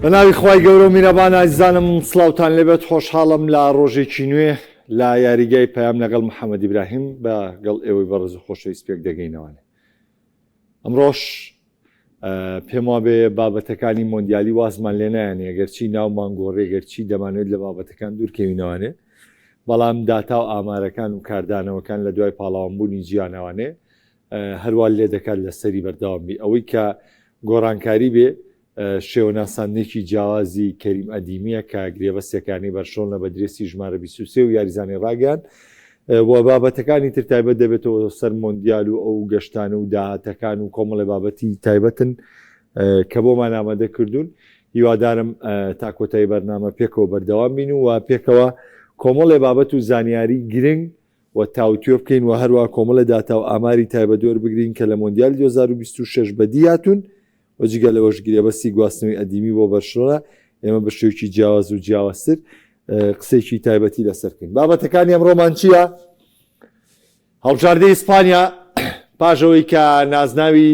بەناوی خوای گەورە و میرەبان ئازیزانم سڵاوتان لێبێت خۆشحاڵم لە ڕۆژێکی نوێ لە یاریگای پەیام لەگەڵ محەممەد ئیبراهیم بەگەڵ ئێوەی بەڕێز و خۆشەویست پێک دەگەینەوەنێ. ئەمڕۆژ پێم وا بێ بابەتەکانی مۆندیالی وازمان لێ نایانێ گەرچی ناومان گۆڕێ گەرچی دەمانوێت لە بابەتەکان دوورکەوینەوەنێ، بەڵام داتا و ئامارەکان و کاردانەوەکان لە دوای پاڵاوانبوونی جیانەوەنێ هەروە لێ دەکات لە سەری بەردەوامبی ئەوەی کە گۆڕانکاری بێ شێوەناساندێکی جیاوازی کەریم ئەدیمیە کە گرێبەستەکانی بەرشۆڵە بە درێسی ژمارە 23 و یاریزانی ڕاگەیان و بابەتەکانی تر تایبەت دەبێتەوە سەر مۆندیال و ئەو گەشتانە و داهاتەکان و کۆمەڵی بابەتی تایبەتن کە بۆمان ئامادە کردوون. هیوادارم تا کۆتایی بەرنامە پێکەوە بەردەوام بین و پێکەوە کۆمەڵی بابەت و زانیاری گرنگ و تاوتێ بکەین و هەروە کۆمەڵە داتا و ئاماری تایبەت وەربگرین کە لە مۆندیالی 2026 بەدی هاتوون وەجگە لەوەش گرێبەستی گواستنەوەی ئەدیمی بۆ بەرشۆڕە ئێمە بە شێوکی جیاواز و جیاوازتر قسێکی تایبەتی لەسەرکەین. بابەتەکانی ئەمڕۆمان چییە؟ هەڵبژاردەی ئیسپانیا پاشەوەی کە نازناوی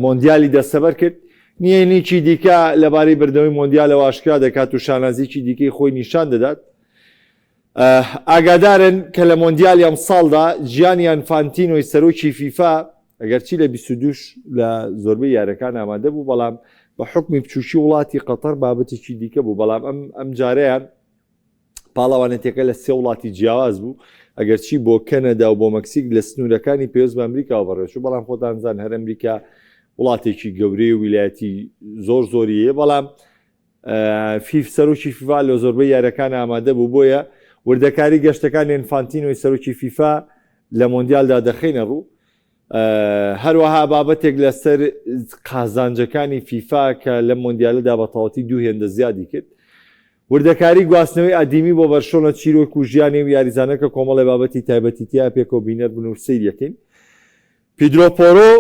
مۆندیالی دەستەبەر کرد نیەنێکی دیکە لەبارەی بردنەوەی مۆندیالەوە ئاشکرا دەکات و شانازیکی دیکەی خۆی نیشان دەدات. ئاگادارن کە لە مۆندیالی ئەم ساڵدا ژیانی ئەنفانتینۆی سەرۆکی فیفا ئەگەرچی لە 22 لە زۆربەی یارەکان ئامادە بوو، بەڵام بە حکمی بچووکی وڵاتی قەتەر بابەتێکی دیکە بوو، بەڵام ئەم جارەیان پاڵەوانێتەکە لە 3 وڵاتی جیاواز بوو ئەگەرچی بۆ کەنەدا و بۆ مەکسیک لە سنوورەکانی پێویست بە ئەمریکا بەڕێژوو، بەڵام خۆتانزان هەر ئەمریکا وڵاتێکی گەورەی و ویلایەتی زۆریە، بەڵام سەرۆکی فیفا لە زۆربەی یارەکان ئامادە بوو، بۆیە وردەکاری گەشتەکانی ئەنفانتینۆی سەرۆکی فیفا لە مۆندیالدا دەخینە ڕوو. هەروەها بابەتێک لەسەر قازانجەکانی فیفا کە لە مۆندیالەدا بە تەواوەتی دوو هێندە زیادی کرد. وردەکاری گواستنەوەی ئەدیمی بۆ بەرشۆڵە چیرۆک و ژیانی و یاریزانەکە کۆمەڵی بابەتی تایبەتی تیا پێکەوە بینەر بن و سەیر یەکەین. پیدرۆ پۆرۆ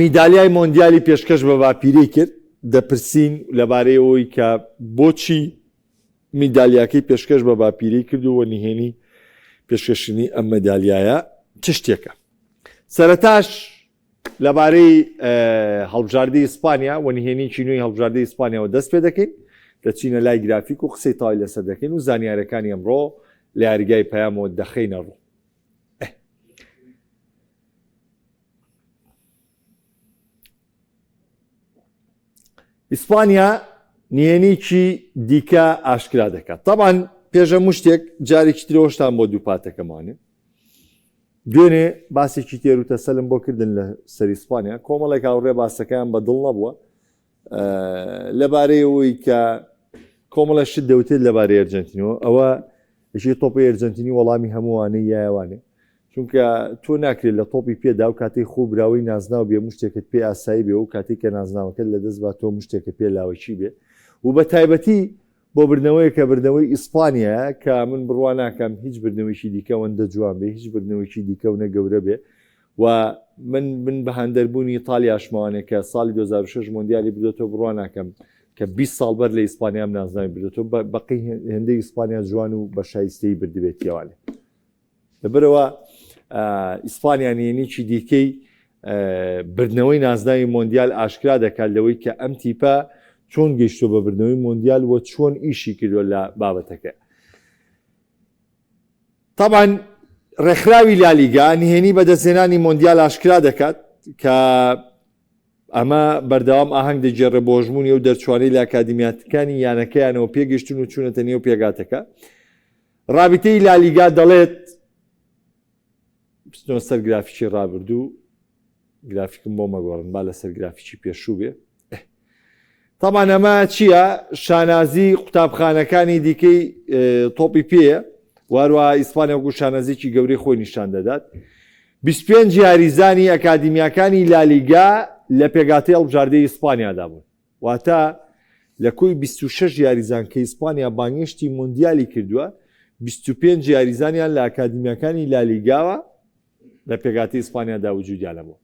میدالیای مۆندیالی پێشکەش بە باپیرەی کرد. دەپرسین لەبارەی ئەوەی کە بۆچی میدالیاکەی پێشکەش بە باپیرەی کرد و نهێنی پێشکەشنی ئەم مەدالیایە چ شتێکە. سەرەتاش لەبارەی هەڵبژاردەی ئیسپانیا و نهێنیی نوێی هەڵبژاردەی ئیسپانیاوە دەست پێ دەکەین، دەچینە لای گرافیک و قسەی تاوای لەسەر دەکەین و زانیارەکانی ئەمڕۆ لە یاریگای پەیامەوە دەخینە ڕوو. ئیسپانیا نهێنیی دیکە ئاشکرا دەکات. تەبان پێشە شتێک جارێکی ترەوەشتان بۆ دووپاتەکەمانێ. دوێنێ باسێکی تێر و تەسەلم بۆ کردن لە سەر ئیسپانیا، کۆمەڵێک هاوڕێ باسەکەیان بەدڵ نەبووە لەبارەی ئەوەی کە کۆمەڵە شت دەوتێت لەبارەی ئەرجەنتینەوە. ئەوە یەکی تۆپی ئەرجەنتینی وەڵامی هەمووانەی یایوانێ، چونکە تۆ ناکرێت لە تۆپی پێدا و کاتێک خۆ براوی نازناو بێ مشتێکت پێ ئاسایی بێ و کاتێک کە نازناوەکەت لە دەست با تۆ مشتێکە پێ لاوەچی بێ و بە تایبەتی بۆ بردنەوەی کە بردنەوەی ئیسپانیا کە من بڕوا ناکەم هیچ بردنەوەیکی دیکەوەندە جوان بێ، هیچ بردنەوەیکی دیکەونە گەورە بێ و من بە هەندەربوونی ئیتالیاشمەوانێ کە ساڵی 2006 مۆندیالی بردێتەوە بڕوا ناکەم کە 20 ساڵ بەر لە ئیسپانیام نازناوی بردێتەوە بەقی هێندەی ئیسپانیا جوان و بە شایستەی بردبێتیەوانێ. لەبەرەوە ئیسپانیا نهێنیی دیکەی بردنەوەی نازناوی مۆندیال ئاشکرا دەکات لەوەی کە ئەم تیپە چۆن گەیشتۆ بە بردنەوەی مۆندیال و چۆن ئیشی کردووە لە بابەتەکە. تەبان ڕێکخراوی لالیگا نهێنی بەدەستهێنانی مۆندیال ئاشکرا دەکات کە ئەمە بەردەوام ئاهەنگ دەجێڕێ بۆ ژمونی و دەرچوانەی لە ئاکادمیاتەکانی یانەکەیانەوە پێگەشتن و چوونەتە نێو پێگاتەکە. ڕابطەی لالیگا دەڵێت سەر گرافیکی ڕابردوو گرافیکم بۆ مەگۆڕن با لەسەر گرافیکی پێشوو بێ. تەمان ئەمە چییە؟ شانازی قوتابخانەکانی دیکەی تۆپی پێیە، واروە ئیسپانیا وەکو شانازیکی گەورەی خۆی نیشان دەدات. 25 یاریزانی ئەکادمیاکانی لالیگا لە پێگاتی هەڵبژاردەی ئیسپانیادا بوون، واتە لە کۆی 26 یاریزان کە ئیسپانیا بانگشتی مۆندیالی کردووە 25 یاریزانیان لە ئەکادمیاکانی لالیگاوە لە پێگاتی ئیسپانیادا وجودیانە بوو.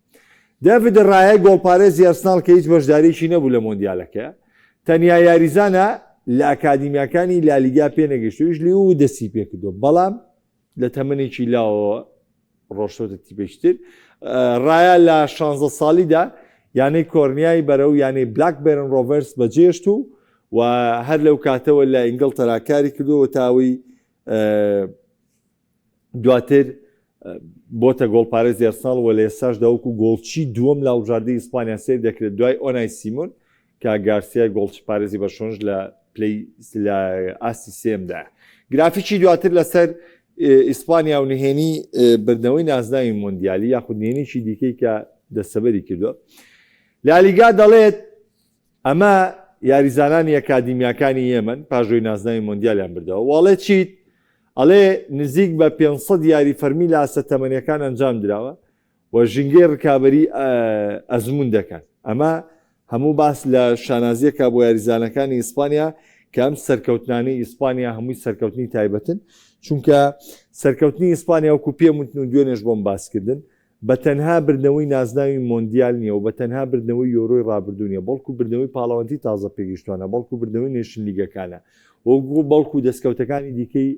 داڤید ڕایە گۆڵپارێزی ئەرسناڵ کە هیچ بەشداریشی نەبوو لە مۆندیالەکە تەنیا یاریزانە لە ئەکادمیاکانی لالیگا پێ نەگەشتویش لێ و دەستی پێ کردو، بەڵام لە تەمەنێکی لاوەوە ڕۆژتۆتە تیپێشتر ڕایە لە 16 ساڵیدا یانەی کۆرنیای بەرەو یانەی بلاکبێرن ڕۆڤەرس بەجێشت و هەر لەو کاتەوە لە ئینگلتەرا کاری کردووە تاوی دواتر بۆتە گۆڵپارێزی ئەرسناڵ و لە ئێستاش داوەکو گۆڵچی دووەم لە هەڵبژاردنی ئیسپانیا سێر دەکرێت دوای ئۆنای سیمۆن کە گارسیای گۆڵچی پارێزی بەشۆنج لە پلەی لە ئاستی سێمدا. گرافیکی دواتر لەسەر ئیسپانیا و نهێنی بردنەوەی نازناوی مۆندیالی یاخود نهێنیی دیکەی کە دەستەبەری کردووە. لالیگا دەڵێت ئەمە یاریزانانی ئەکادیمیاکانی یەمەن پاژۆی نازناوی مۆندیالیان بردەوە. وڵێ چیت؟ ئەڵێ نزیک بە 500 یاری فەرمی لە ئاسە تەمەنیەکان ئەنجام درراوە و ژنگەی ڕکابەری ئەزمون دەکات. ئەمە هەموو باس لە شانازیەکە بۆ یاریزانەکانی ئیسپانیا کە ئەم سەرکەوتنانەی ئیسپانیا هەمووی سەرکەوتنی تایبەتن، چونکە سەرکەوتنی ئیسپانیا وەکو پێم وتن و دوێنێش بۆم باسکردن بە تەنها بردنەوەی نازناوی مۆندیال نییە و بە تەنها بردنەوەی یۆرۆی ڕابردوونیە، بەڵکو بردنەوەی پاڵەوەندی تازە پێگەیشتوانە، بەڵکو بردنەوەی نێشن لیگەکانە وەکو بەڵکو دەستکەوتەکانی دیکەی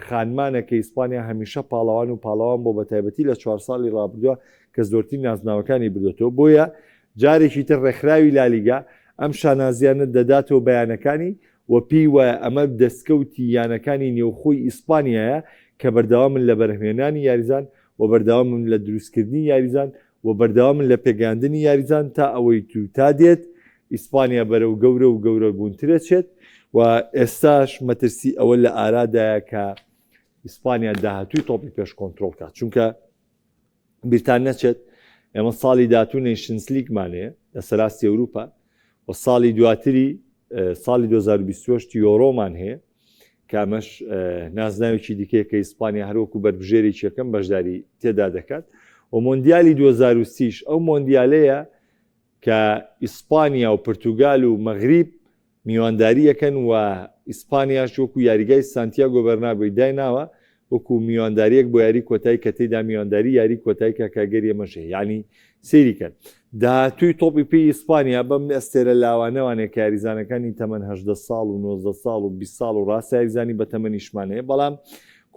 خانمانە کە ئیسپانیا هەمیشە پاڵەوان و پاڵەوان بۆ بە تایبەتی لە 4 ساڵی ڕابردووە کە زۆرترین نازناوەکانی بردوێتەوە. بۆیە جارێکی تر ڕێکخراوی لالیگا ئەم شانازیانە دەداتەوە بەیانەکانی و پێی وایە ئەمە دەستکەوتی یانەکانی نێوخۆی ئیسپانیایە کە بەردەوامن لە بەرهێنانی یاریزان و بەردەوامن لە دروستکردنی یاریزان و بەردەوامن لە پێگەاندنی یاریزان تا ئەوەی تا دێت ئیسپانیا بەرەو گەورە و گەورە بوونترێت و ئێستاش مەترسی ئەوە لە ئارادایە کە ئیسپانیا داهاتووی تۆپی پێش کۆنتترۆل کات، چونکە بیرتان نەچێت ئێمە ساڵی داهاتوو نیشنز لیگمانەیە لە سەراستی ئەوروپا و ساڵی دواتری ساڵی 2028 یۆرۆمان هەیە کە ئەمەش نازناوێکی دیکەیە کە ئیسپانیا هەروەکو بەربژێرێکی یەکەم بەشداری تێدا دەکات و مۆندیالی 2030 ئەو مۆندیالەیە کە ئیسپانیا و پرتوگال و مەغریب میوانداری یەکەن و ئیسپانیاش وەکو یاریگای سانتیاگۆ بەرنابۆی دایناوە وەکو میوانداریەک بۆ یاری کۆتایی کە تێدا میوانداری یاری کۆتایی کە کاگەری ئەمەشێ یعنی سێری کرد داهاتووی تۆپی پێی ئیسپانیا بەم ئەستێرە لاوانەوانێک کە یاریزانەکانی تەمەن 18 ساڵ و 19 ساڵ و 20 ساڵ و ڕاستە یاریزانی بە تەمەنیشمانەیە، بەڵام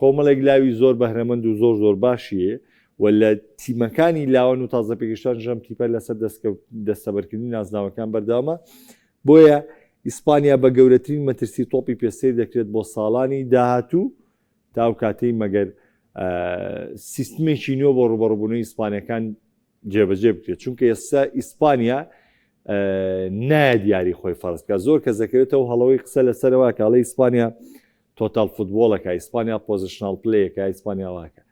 کۆمەڵێک لاوی زۆر بەهرەمەند و زۆر باشیە و لە تیمەکانی لاوان و تازە پێگەشتان ژەم تیپە لەسەر دەستەبەرکردنی نازناوەکان بەردەوامە. بۆیە ئیسپانیا بە گەورەترین مەترسی تۆپی پێسەر دەکرێت بۆ ساڵانی داهاتوو تا ئەو کاتەی مەگەر سیستمێکی نوێ بۆ ڕوبەڕووبوونەوەی ئیسپانیەکان جێبەجێ بکرێت، چونکە ئێستا ئیسپانیا نایە دیاری خۆی فەرزکە. زۆر کەس دەکەوێتەوە هەڵەوەی قسە لەسەرەوە کاڵی ئیسپانیا تۆتال فوتبۆڵەکە، ئیسپانیا پۆزیشنال پلەیەکە، ئیسپانیاواکە.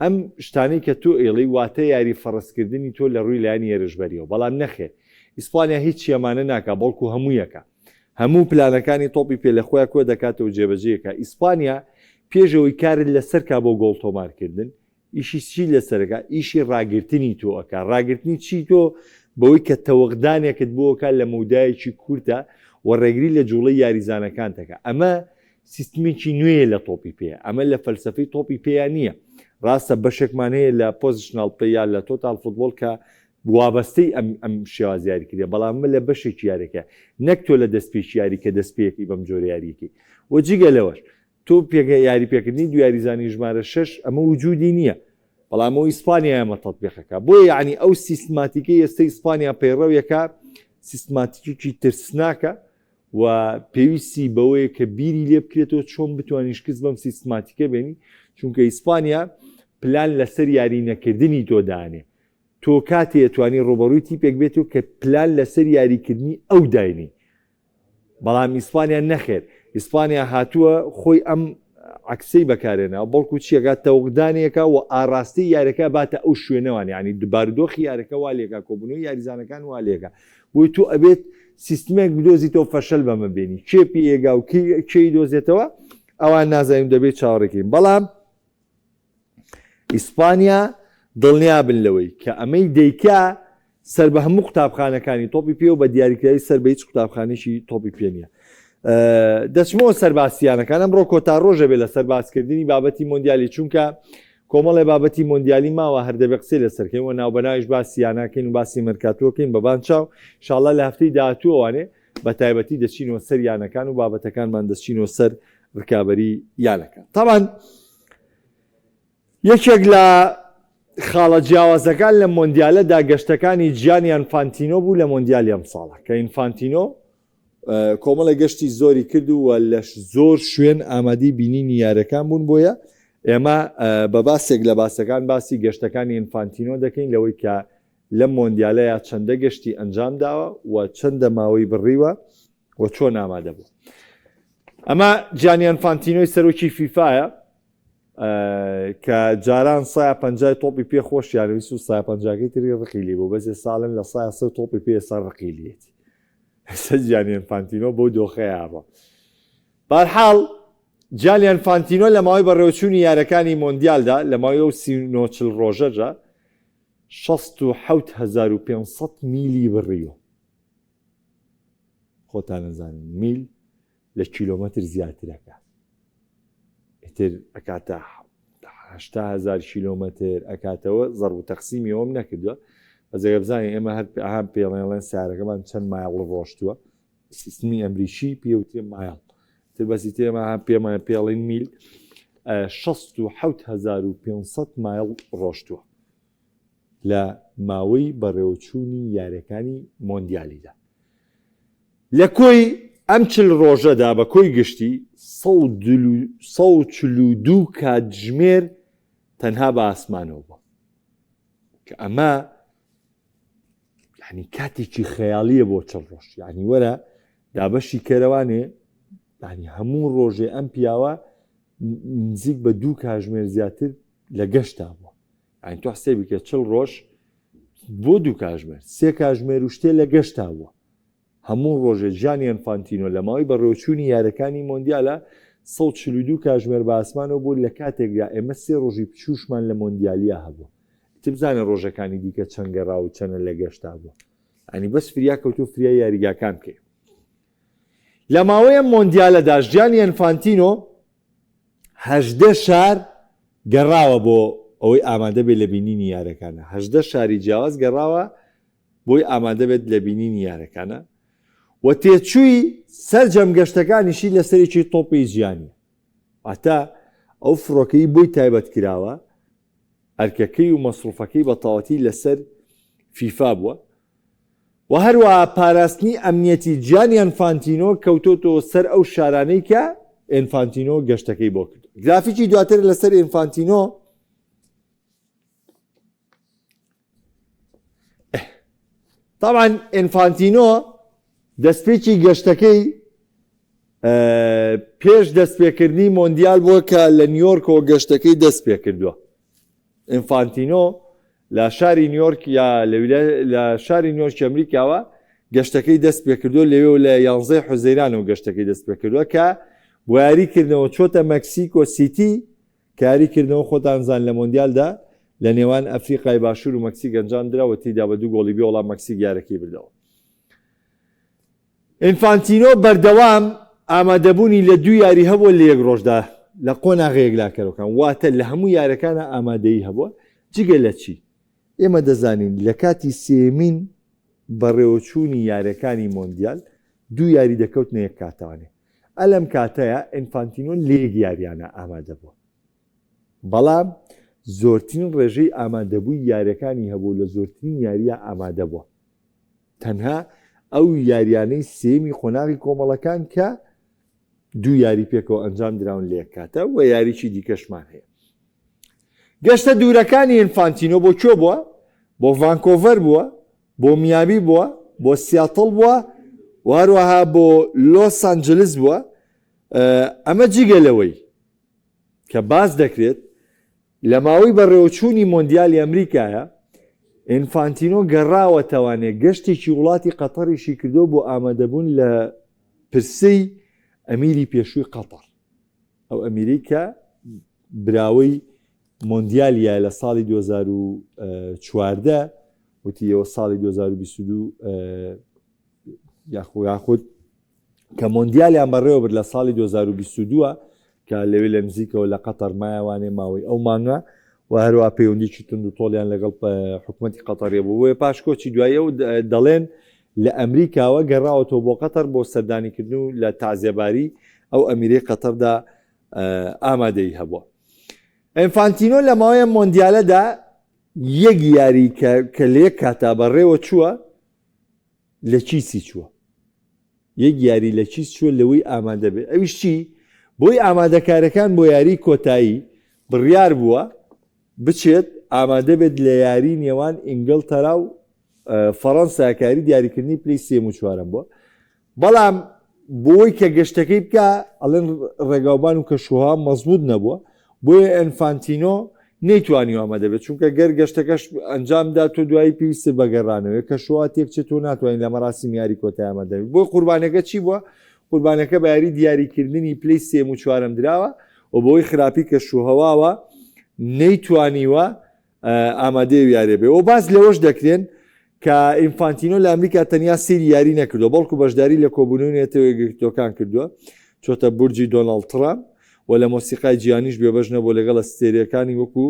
ئەم شتانەی کە تۆ ئێڵی واتە یاری فەرزکردنی تۆ لە ڕووی لایانی هێرشبەریەوە، بەڵام نەخێت ئیسپانیا هیچ شێمانە ناکە بەڵکو هەموویەکە، هەموو پلانەکانی تۆپی پێ لە خۆیان کۆ دەکاتەوە جێبەجێەکە. ئیسپانیا پێشەوەی کارت لەسەرکا بۆ گۆڵ تۆمارکردن ئیشی چی لەسەرەکە؟ ئیشی ڕاگررتنی تۆەکە. ڕاگررتنی چی تۆ بەوەی کە تەوەقدانێکت بۆکە لە مەودایەکی کورتە و ڕێگری لە جوڵەی یاریزانەکانتەکە. ئەمە سیستمێکی نوێیە لە تۆپی پێ، ئەمە لە فەلسەفەی تۆپی پێیان نییە. ڕاستە بەشێکمان هەیە لە پۆزیشنال پێیان لە تۆتال فوتبۆڵ کە وابەستەی ئەم شێواز یاریکردە، بەڵام لە بەشێکی یاریەکە نەک تۆ لە دەستپێکی یاری کە دەستپێکی بەم جۆرە یاریەکەی وەجیگە لەوەش تۆ پێگە یاری پێکردنی دو یاریزانی ژمارە 6 ئەمە وجودی نییە، بەڵام ئەو ئیسپانیا ئەمە تەطبیقەکە. بۆیە یعنی ئەو سیستماتیکەی ئێستا ئیسپانیا پەیڕەویەکە سیستماتیکی ترسناکە و پێویستی بەوەیە کە بیری لێ بکرێتەوە چۆن بتوانانی شکست بەم سیستماتیکە بێنی، چونکە ئیسپانیا پلان لەسەر یاری نەکردنی تۆ دانێ. تۆ کاتێ توانی ڕۆبەڕووی تیپێک بێتەوە کە پلان لەسەر یاریکردنی ئەو داینی، بەڵام ئیسپانیا نەخێر. ئیسپانیا هاتووە خۆی ئەم عکسەی بەکارێنەوە بەڵکو چیەکە تەوەقدانێکە و ئاراستی یاریەکە باتە ئەو شوێنەوەوان، ینی دوبارودۆخی یاریەکە وا لێکە، کۆبوونەوەی یاریزانەکان وا لێکە. بۆی تۆ ئەبێت سیستمێک بدۆزیتەوە فەشەل بەمە بێنی کێپی ئێگا و کێی دۆزێتەوە ئەوان نازانیم دەبێت چاوەڕێکین. بەڵام ئیسپانیا دڵنیابن لەوەی کە ئەمەی دەیکا سەر بە هەموو قوتابخانەکانی تۆپی پێ و بە دیاریکراوی سەر بە هیچ قوتابخانێکی تۆپی پێ نییە. دەچمەوە سەرباسییانەکان ئەمڕۆ کۆتا ڕۆژە بێت لە سەرباسکردنی بابەتی مۆندیالی، چونکە کۆمەڵی بابەتی مۆندیالی ماوە هەردەبێ قسەی لەسەرکەین و ناوبەناویش باسییانەکەین و باسی مەرکاتۆکەین بەبان چاو ئینشاڵڵا لە هەفتەی داهاتووەوانێ بە تایبەتی دەچینەوە سەر یانەکان و بابەتەکانمان دەچینەوە سەر ڕکابەری یانەکان. تاوان یەکێک لە خاڵە جیاوازەکان لە مۆندیالەدا گەشتەکانی جیانی ئینفانتینۆ بوو لە مۆندیالی ئەم ساڵە کە ئینفانتینۆ کۆمەڵە گەشتی زۆری کردووە لە زۆر شوێن ئامادەی بینینی یاریەکان بوون بۆیە ئێمە بە باسێک لە باسەکان باسی گەشتەکانی ئینفانتینۆ دەکەین لەوەی کە لە مۆندیالەیە چەندە گەشتی ئەنجام داوە و چەندە ماوەی بڕیوە و چۆن ئامادە بوو. ئەمە جیانی ئینفانتینۆی سەرۆکی فیفایە کە جاران 150 تۆپی پێ خۆشیانویست و 150 تری ڕقیلی بوو بەزێ ساڵن لە 100 تۆپی پێ سەر ڕقیلیەتی ئێستا جیانی ئینفانتینۆ بۆ دۆخەیە بە بەرحاڵ جیانی ئینفانتینۆ لە ماوەی بەڕێوەچوونی یاریەکانی مۆندیالدا لە ماوەی 39 ڕۆژەجا 67500 میلی بڕیوە. خۆتان نەزانین میل لە کیلۆمەتر زیاترەکە ئیتر ئەکاتە 80000 کیلۆمەتر ئەکاتەوە زەرب و تەقسیمی ئەوم نەکردووە بەزێگە بزانین ئێمە هەر پێڵێن سیارەکەمان چەند مایڵ ڕۆشتووە سیستمی ئەمریشی پێوتێ مایڵ تر بەسی تێمە پێمە پێڵین میل 67500 مایڵ ڕۆشتووە لە ماوەی بەڕێوەچوونی یاریەکانی مۆندیالیدا. لە کۆی ئەم 40 ڕۆژەدا بە کۆی گشتی 142 کاتژمێر تەنها بە ئاسمانەوە بووە کە ئەمە یعنی کاتێکی خەیاڵیە بۆ 40 ڕۆژ یعنی وەرە دابەشی کەرەوانێ یعنی هەموو ڕۆژێ ئەم پیاوە نزیک بە 2 کاتژمێر زیاتر لە گەشتا بووە یعنی تۆ حسێبی کە 40 ڕۆژ بۆ 2 کاتژمێر 3 کاتژمێر و شتێ لە گەشتا بووە. هەموو ڕۆژێ جیانی ئینفانتینۆ لە ماوەی بەڕێوەچوونی یاریەکانی مۆندیالە 142 کاتژمێر بە ئاسمانەوە بوو لە کاتێکدا ئێمە 3 ڕۆژی پچوشمان لە مۆندیالیا هەبووە. تبزانە ڕۆژەکانی دیکە چەند گەڕا و چەنە لە گەشتا بووە ئەنی بەس فریا کەوتو فریا یاریگاکان بکەین. لە ماوەیە مۆندیالەدا جیانی ئینفانتینۆ 18 شار گەڕاوە بۆ ئەوەی ئامادە بێت لە بینینی یاریەکانە 18 شاری جیاواز گەڕاوە بۆی ئامادە بێت لە بینینی یاریەکانە و تێچووی سەرجەم گەشتەکانیشی لەسەرێکی تۆپی ژیانی ئاتا ئەو فڕۆکەی بۆی تایبەت کراوە ئەرکەکەی و مەسروفەکەی بە تەواوەتی لەسەر فیفا بووە و هەروەها پاراستنی ئەمنیەتی جیانی ئینفانتینۆ کەوتۆتەوە سەر ئەو شارانەی کە ئینفانتینۆ گەشتەکەی بۆ کرد. گرافیکی دواتر لەسەر ئینفانتینۆ طبعا ئینفانتینۆ دەستپێکی گەشتەکەی پێش دەستپێکردنی مۆندیال بووە کە لە نیویۆرکەوە گەشتەکەی دەست پێ کردووە. ئینفانتینۆ لە شاری نیویۆرک یا لە شاری نیویۆرکی ئەمریکاوە گەشتەکەی دەست پێ کردووە لەوێ لە 11 حوزەیرانەوە گەشتەکەی دەست پێ کردووە کە بۆ یاریکردنەوە چۆتە مەکسیک و سیتی کە یاریکردنەوە خۆتانزان لە مۆندیالدا لە نێوان ئەفریقای باشوور و مەکسیک ئەنجام درراوە تێیدا بە 2 گۆڵی بێ وەڵام مەکسیک یارەکەی بردەوە. ئینفانتینۆ بەردەوام ئامادەبوونی لە 2 یاری هەبووە لە 1 ڕۆژدا لە قۆناغەیەک لاکەرەکان واتە لە هەموو یاریەکانە ئامادەیی هەبووە جگە لە چی ئێمە دەزانین لە کاتی سێمین بەڕێوەچوونی یاریەکانی مۆندیال 2 یاری دەکەوتنە یەک کاتەوانێ ئەلەم کاتەیە ئینفانتینۆ لە 1 یاریانە ئامادە بووە بەڵام زۆرترین ڕێژەی ئامادەبووی یاریەکانی هەبوو لە زۆرترین یاریە ئامادە بووە تەنها ئەو یاریانەی سێمی قۆناغی کۆمەڵەکان کە 2 یاری پێکەوە ئەنجام دراون لە یەک کاتە و یاریی دیکەشمان هەیە. گەشتە دوورەکانی ئینفانتینۆ بۆ کۆ بووە؟ بۆ ڤانکۆڤەر بووە، بۆ میامی بووە، بۆ سیاتڵ بووە و هەروەها بۆ لۆس ئانجلس بووە. ئەمە جگە لەوەی کە باز دەکرێت لە ماوەی بەڕێوەچوونی مۆندیالی ئەمریکایە ئینفانتینۆ گەڕاوە تەوانێت گەشتێکی وڵاتی قەتەریشی کردو بۆ ئامادەبوون لە پرسەی ئەمیری پێشووی قەتەر ئەو ئەمیریکا براوەی مۆندیالیە لە ساڵی 2014 وتیەوە ساڵی 2022 یاخود کە مۆندیالیان بەڕێوە برد لە ساڵی 2022 کە لەوێ لە نزیکەوە لە قەتەر مایەوانێ ماوەی ئەو مانگە و هەروە پەیوەندیی تونند و تۆڵیان لەگەڵ حکوومەتی قەتەریە بوو بۆیە پاشکۆچی دوایە و دەڵێن لە ئەمریکاوە گەڕاوەتەوە بۆ قەتەر بۆ سەردانیکردن و لە تازیێباری ئەو ئەمیرەی قەتەردا ئامادەی هەبووە. ئینفانتینۆ لە ماوەیە مۆندیالەدا یەک یاری کە لە یەک کاتا بەڕێوە چووە لە چیسی چووە، یەک یاری لە چیس چووە لەوەی ئامادە بێت. ئەویش چی؟ بۆی ئامادەکارەکان بۆ یاری کۆتایی بڕیار بووە بچێت ئامادە بێت لە یاری نێوان ئینگلتەرا و فەڕەنساکاری دیاریکردنی پلەی سێم و چوارەم بووە. بەڵام بۆی کە گەشتەکەی بکە ئەڵێن ڕێگاوبان و کەشوها مەزبوط نەبووە، بۆیە ئەنفانتینۆ نەیتوانی ئامادە بێت، چونکە گەر گەشتەکەش ئەنجامدا تۆ دوایی پێویستە بەگەڕانەوە کەشوها تێکچێت تۆ ناتوانین لە مەراسیم یاری کۆتایی ئامادە بێت. بۆی قوربانەکە چی بووە؟ قوربانەکە بە یاری دیاریکردنی پلەی سێم و چوارەم دراوە و بۆی خراپی کەشوهەواوە نەیتوانیوە ئامادەی یارێ بێ. و باز لەوەش دەکرێن کە ئینفانتینۆ لە ئەمریکا تەنیا سێری یاری نەکردو، بەڵکو بەشداری لە کۆبوونەوەی نێتەوە یەکگرتوەکان کردووە، چۆتە بورجی دۆناڵد ترامپ و لە مۆسیقای جیهانیش بێبەش نەبوو لەگەڵ ستێریەکانی وەکو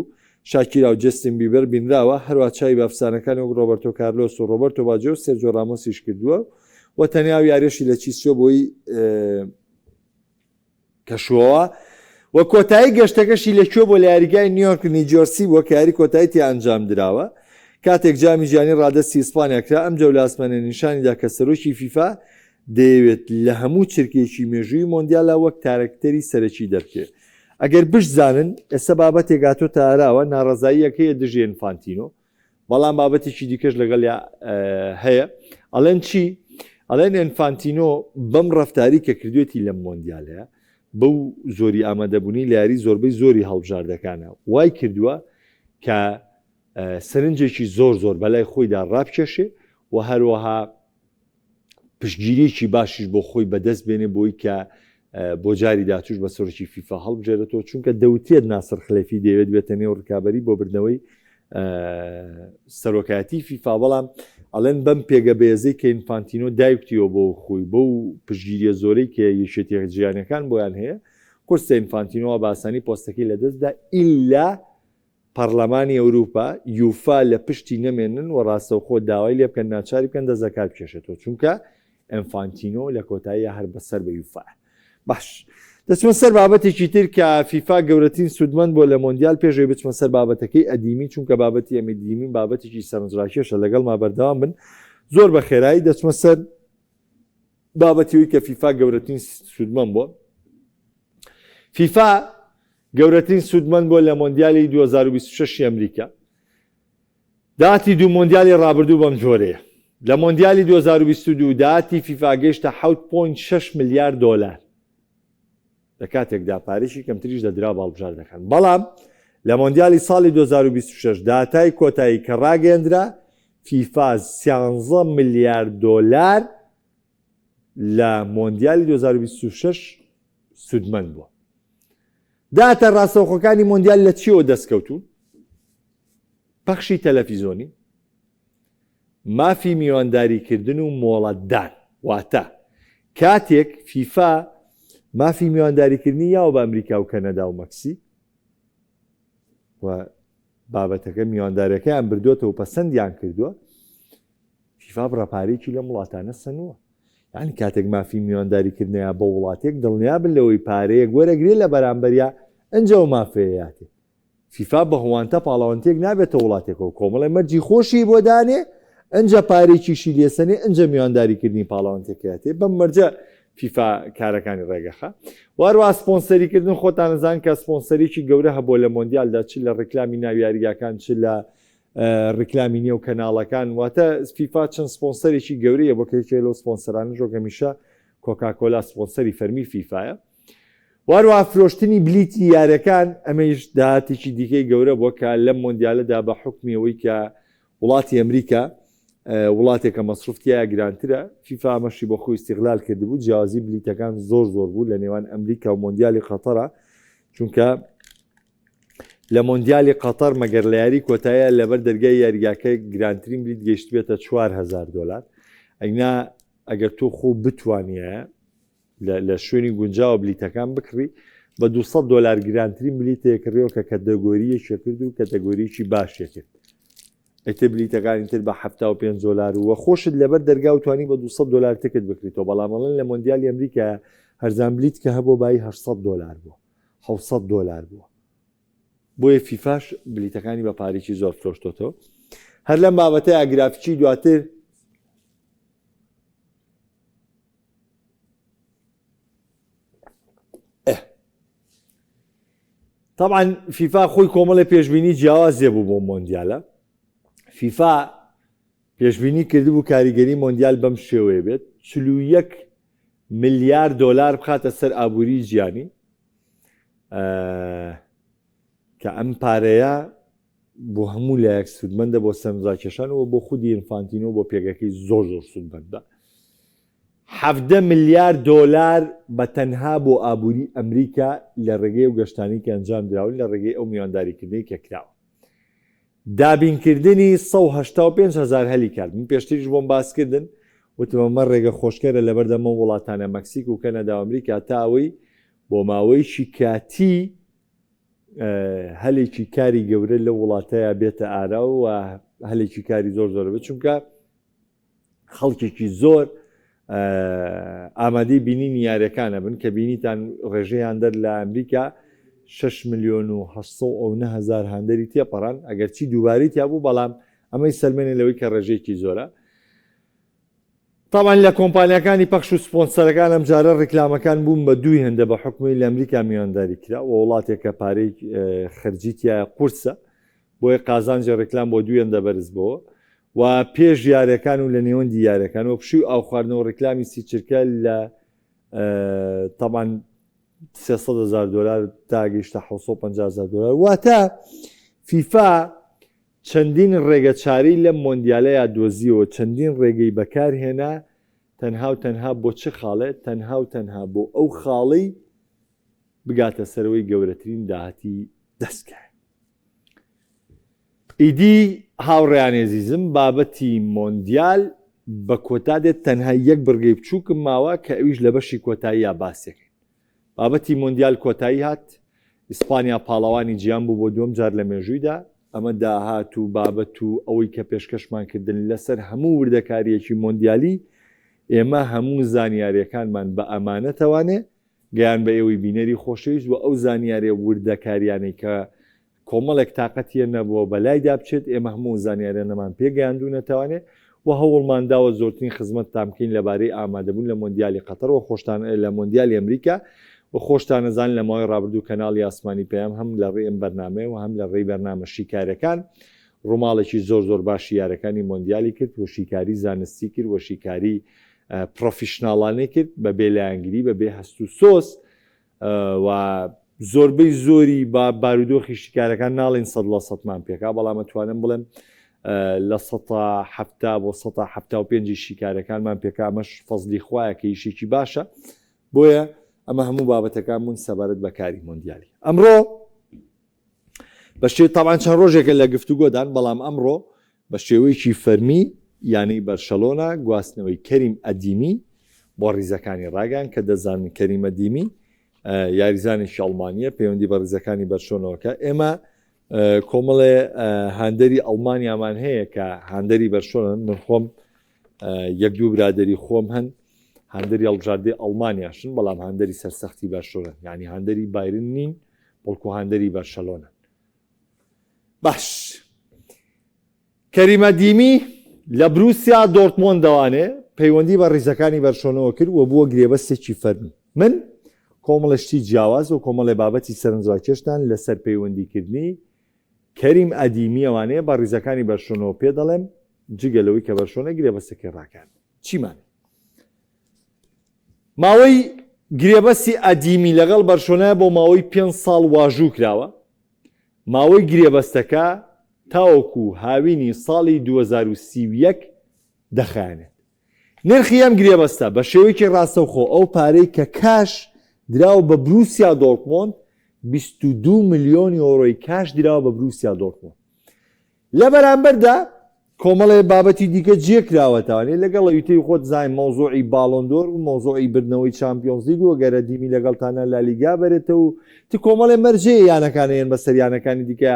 شاکیرا و جەستین بیبەر بینراوە، هەروە چای بەفسانەکانی وەک ڕۆبەرتۆ کارلۆس و ڕۆبەرتۆ باجیۆ و سێرجۆ رامۆسیش کردووە و تەنیا یاریشی لە چیسۆ بۆی کەشووەوە و کۆتایی گەشتەکەشی لەکوێ بۆ لە یاریگای نیویۆرک نیجۆرسی بووە کە یاری کۆتاییتی ئەنجام دراوە کاتێک جامی ژیانی ڕادەستی ئیسپانیاکرا. ئەم جەولە ئاسمانە نیشانیدا کە سەرۆکی فیفا دەیەوێت لە هەموو چرکێکی مێژووی مۆندیالە وەک تارەکتەری سەرەکی دەرکێت. ئەگەر بشزانن ئێستا بابەتێک هاتۆ تاراوە ناڕەزاییەکەیە دژی ئینفانتینۆ، بەڵام بابەتێکی دیکەش لەگەڵ هەیە. ئەڵێن چی؟ ئەڵێن ئینفانتینۆ بەم ڕەفتاری کە کردوێتی لەم مۆندیالەیە بەو زۆری ئامادەبوونی لە یاری زۆربەی زۆری هەڵبژاردەکانە وای کردووە کە سەرنجێکی زۆر بەلای خۆیدا ڕابکێشێ و هەروەها پشتگیریکی باشیش بۆ خۆی بەدەست بێنێ بۆی کە بۆ جاری دااتوش بە سەرۆکی فیفا هەڵبژێرێتەوە، چونکە دەوتێت ناسر خلەفی دەوێت بێتە نێو ڕکابەری بۆ بردنەوەی سەرۆکایەتی فیفا. بەڵام ئەڵێن بەم پێگە بێزەی کە ئینفانتینۆ دایکتیەوە بۆ خۆی بۆ و پشتگیریە زۆرەی کە یەکێتی جیهانیەکان بۆیان هەیە، کورسە ئینفانتینۆوە باسانی پۆستەکەی لەدەستدا ئیلا پەرلەمانی ئەوروپا یوفا لە پشتی نەمێنن و ڕاستەوخۆ داوای لێ بکەن ناچاری بکەن دەزەکات بکێشێتەوە، چونکە ئەنفانتینۆ لە کۆتایی هەر بەسەر بە یوفا. باش دەچمە سەر بابەتێکی تر کە فیفا گەورەترین سوودمەند بۆ لە مۆندیال پێشەوەی بچمە سەر بابەتەکەی ئەدیمی، چونکە بابەتی ئەمە دیمین بابەتێکی سەرنجڕاکێشە لەگەڵ ما بەردەوام بن زۆر بە خێرایی. دەچمە سەر بابەتیەوەی کە فیفا گەورەترین سوودمەند بۆ. فیفا گەورەترین سوودمەند بۆ لە مۆندیالی 2026 ئەمریکا. داهاتی دوو مۆندیالی ڕابردوو بەم جۆرەیە. لە مۆندیالی 2022 داهاتی فیفا گەیشتە 7.6 میلیارد دۆلار لە کاتێکدا پارێکی کەمتریش دەدرا باڵبژاردەکان. بەڵام لە مۆندیالی ساڵی 2026 داهاتای کۆتایی کە ڕاگەیەندرا فیفا 13 میلیارد دۆلار لە مۆندیالی 2026 سوودمەند بووە. داهاتە ڕاستەوخۆکانی مۆندیال لە چیەوە دەستکەوتون؟ پەخشی تەلەڤیزۆنی، مافی میوانداریکردن و مۆڵەتدان، واتە کاتێک فیفا مافی میوانداریکردنی یاوە بە ئەمریکا و کەنەدا و مەکسی و بابەتەکە میوانداریەکەیان بردووەتەوە و پەسەندیان کردووە، فیفا بڕەپارێکی لە وڵاتانە سنووە. یعنی کاتێک مافی میوانداریکردنیان بە وڵاتێک دڵنیا بن لەوەی پارەیە گوەرەگرێت لە بەرامبەریا ئەنجەوە مافەیەاتێ. فیفا بە هوانتە پاڵاوانتێک نابێتە وڵاتێکەوە کۆمەڵی مەرجی خۆشی بۆ دانێ ئەنجە پارێکیشی لێسەنێ ئەنجە میوانداریکردنی پاڵاوانتێکاتێ بەم مەرجە فیفا کارەکانی ڕێگەخە. وارووا سپۆنسەریکردن خۆتان نزان کە سپۆنسەرێکی گەورە هەبوو لە مۆندیالدا چ لە ڕێکلامی ناویاریگاکان چ لە ڕێکلامی نێو کەناڵەکان، واتە فیفا چەند سپۆنسەرێکی گەورەیە بۆ کەیکێ لەو سپۆنسەرانە ژۆگەمیشە کۆکاکۆلا سپۆنسەری فەرمی فیفایە. وارووا فرۆشتنی بلیتی یاریەکان ئەمەش داهاتێکی دیکەی گەورە بووە کە لەم مۆندیالەدا بە حکمیەوەی کە وڵاتی ئەمریکا وڵاتێکە مەسروفتیایە گرانترە، فیفا ئەمەشی بۆ خۆی استیغلال کردبوو، جیازی بلیتەکان زۆر بوو لە نێوان ئەمریکا و مۆندیالی قەتەرە، چونکە لە مۆندیالی قەتەر مەگەر لە یاری کۆتاییە لەبەر دەرگای یاریگاکە گرانترین بلیت گەیشت بێتە 4000 دۆلار. ئەینا ئەگەر تۆ خۆ بتوانیە لە شوێنی گونجاوە بلیتەکان بکڕی بە 200 دۆلار گرانترین بلیتەیە کڕیەوە کە کەتەگۆریەکە کرد و کەتەگۆریکی باشیە کرد. ئەتە بلیتەکانی تر بە 75 دۆلار وە خۆشت لەبەر دەرگا و توانی بە 200 دۆلار تکت بکریتەوە. بەڵامەڵەن لە مۆندیالی ئەمریکا هەرزان بلیت کە هەبوو بای 800 دۆلار بووە، 700 دۆلار بووە. بۆیە فیفاش بلیتەکانی بە پارێکی زۆر فرۆشتۆتەوە. هەر لەم بابەتە ئاگرافیکی دواتر طبعا فیفا خۆی کۆمەڵی پێشبینی جیاوازێ بوو بۆ مۆندیالە. فیفا پێشبینی کردبوو کاریگەری مۆندیال بەم شێوەیە بێت 41 ملیار دۆلار بخاتە سەر ئابووری ژیانی کە ئەم پارەیە بۆ هەموو لایەک سودمەندە بۆ سەرنجڕاکێشانەوە بۆ خودی ئینفانتینۆ بۆ پێگەکەی زۆر سودمەندە. 17 ملیار دۆلار بە تەنها بۆ ئابووری ئەمریکا لە ڕێگەی و گەشتانی کە ئەنجام دراون لە ڕێگەی ئەو میوانداریکردنی کە کراوە. دابینکردنی 185,000 هەلی کرد. من پێشتریش بۆم باسکردن وتمەمە ڕێگە خۆشکەرە لەبەردەمە وڵاتانە مەکسیک و کەنەدا و ئەمریکا تا ئەوەی بۆ ماوەیەکی کاتی هەلێکی کاری گەورە لە وڵاتەیە بێتە ئارا و هەلێکی کاری زۆر بێت چونکە خەڵکێکی زۆر ئامادەی بینینی یاریەکانە بن کە بینیتان ڕێژەیان دەر لە ئەمریکا 6,900,000 هەندەری تێپەڕان ئەگەرچی دووباری تیا بوو بەڵام ئەمەی سەرمێنێ لەوەی کە ڕێژەیەکی زۆرە. طبعا لە کۆمپانیەکانی پەخش و سپۆنسەرەکان ئەم جارە ڕێکلامەکان بوون بە دوی هەندە بە حکومی لە ئەمریکا میوانداری کرا و وڵاتێکە پارەی خەرجیتیایە قورسە بۆیە قازانجی ڕێکلام بۆ دوی هەندە بەرز بووە و پێش یاریەکان و لە نێوەندی یاریەکان و پشوی ئاو خواردنەوە ڕێکلامی سی چرکە لە طبعا 300,000 دلار تا گەیشتە 750,000 دلار. واتە فیفا چەندین ڕێگەچاری لە مۆندیالەیە دۆزیەوە چەندین ڕێگەی بەکارهێنا تەنها بۆ چه خاڵێت تەنها بۆ ئەو خاڵی بگاتە سەرەوەی گەورەترین داهاتی دەستکە. ئیدی هاوڕێیان عزیزم بابەتی مۆندیال بە کۆتا دێت تەنها یەک بڕگەی بچووکم ماوە کە ئەویش لە بەشی کۆتایی یا باسێکن. بابەتی مۆندیال کۆتایی هات ئیسپانیا پاڵەوانی گیان بوو بۆ دووەم جار لە مێژوویدا. ئەمە داهات و بابەت و ئەوەی کە پێشکەشمان کردن لەسەر هەموو وردەکاریەکی مۆندیالی ئێمە هەموو زانیاریەکانمان بە ئەمانەتەوانێ گەیان بە ئێوەی بینەری خۆشەویست و ئەو زانیارێ وردەکاریانەی کە کۆمەڵێک تااقەتیە نەبووە بەلایدا بچێت ئێمە هەموو زانیارە نەمان پێگەیاندوونەتەوانێ و هەوڵمانداوە زۆرترین خزمەت تامکەین لەبارەی ئامادەبوون لە مۆندیالی قەتەر و خۆشتان لە مۆندیالی ئەمریکا و خۆشتان نەزان لە ماوەی ڕابردوو کەناڵی ئاسمانی پێیان هەم لە ڕێی ئەم بەرنامەیە و هەم لە ڕێی بەرنامە شیکارەکان ڕۆماڵێکی زۆر باشی یارەکانی مۆندیالی کرد و شیکاری زانستی کرد و شیکاری پرۆفیشناڵانەی کرد بە بێلایەنگری بە بێ هەست و سۆس و زۆربەی زۆری با بارودۆخی شیکارەکان ناڵێن 100% پێکا بەڵام ئەتوانم بڵێم لە 170 بۆ 175 شیکارەکانمان پێکا ئەمەش فەزلی خوایە کە ئیشێکی باشە. بۆیە ئەمە هەموو بابەتەکان بوون سەبارەت بەکاری مۆندیالی. ئەمڕۆ بە شێ تاوان چەند ڕۆژێکە لە گفتوگۆدان بەڵام ئەمڕۆ بە شێوەیەکی فەرمی یانەی بەرشەلۆنا گواستنەوەی کەریم ئەدیمی بۆ ڕیزەکانی ڕاگەیان کە دەزانن کەریم ئەدیمی یاریزانێکی ئەڵمانیە پەیوەندی بە ڕیزەکانی بەرشۆنەوەکە. ئێمە کۆمەڵێ هاندەری ئەڵمانیامان هەیە کە هاندەری بەرشۆنن. من خۆم یەک دوو برادری خۆم هەن هاندەری هەڵبژاردەی ئەڵمانیاشن بەڵام هاندەری سەرسەختی بەرشۆنن یعنی هاندەری بایرن نین بەڵکو هاندەری بەرشەلۆنە. باش کەریم ئەدیمی لە بروسیا دۆرتمۆند دەوانێ پەیوەندی بە ڕیزەکانی بەرشۆنەوە کرد و بووە گرێبەستێکی فەرمی. من کۆمەڵشتی جیاواز و کۆمەڵی بابەتی سەرنجڕاکێشتان لەسەر پەیوەندیکردنی کەریم ئەدیمی ئەوانەیە بە ڕیزەکانی بەرشۆنەوە پێ دەڵێم جگەلەوەی کە بەرشۆنە گرێبەستەکەی ڕاکان چیمانێ. ماوەی گرێبەستی ئەدیمی لەگەڵ بەرشۆنە بۆ ماوەی 5 ساڵ واژوو کراوە. ماوەی گرێبەستەکە تاوەکو هاوینی ساڵی 2031 دەخایەنێت. نرخی ئەم گرێبەستە بە شێوەیەکی ڕاستەوخۆ ئەو پارەی کە کاش دراوە بە بروسیا دۆرتمۆند 22 ملیۆن یۆرۆی کاش دراوە بە بروسیا دۆرتمۆند. لە بەرامبەردا کۆمەڵێ بابەتی دیکە جێکراوەتەوانێت لەگەڵ یوتەی خۆت زای مۆزوعی باڵۆندۆر و مۆزوعی بردنەوەی چامپیۆنز لیگ و گەرە دیمی لەگەڵتانە لالیگا بەرێتەوە و تی کۆمەڵێ مەرجێ یانەکانیان بە سەریانەکانی دیکە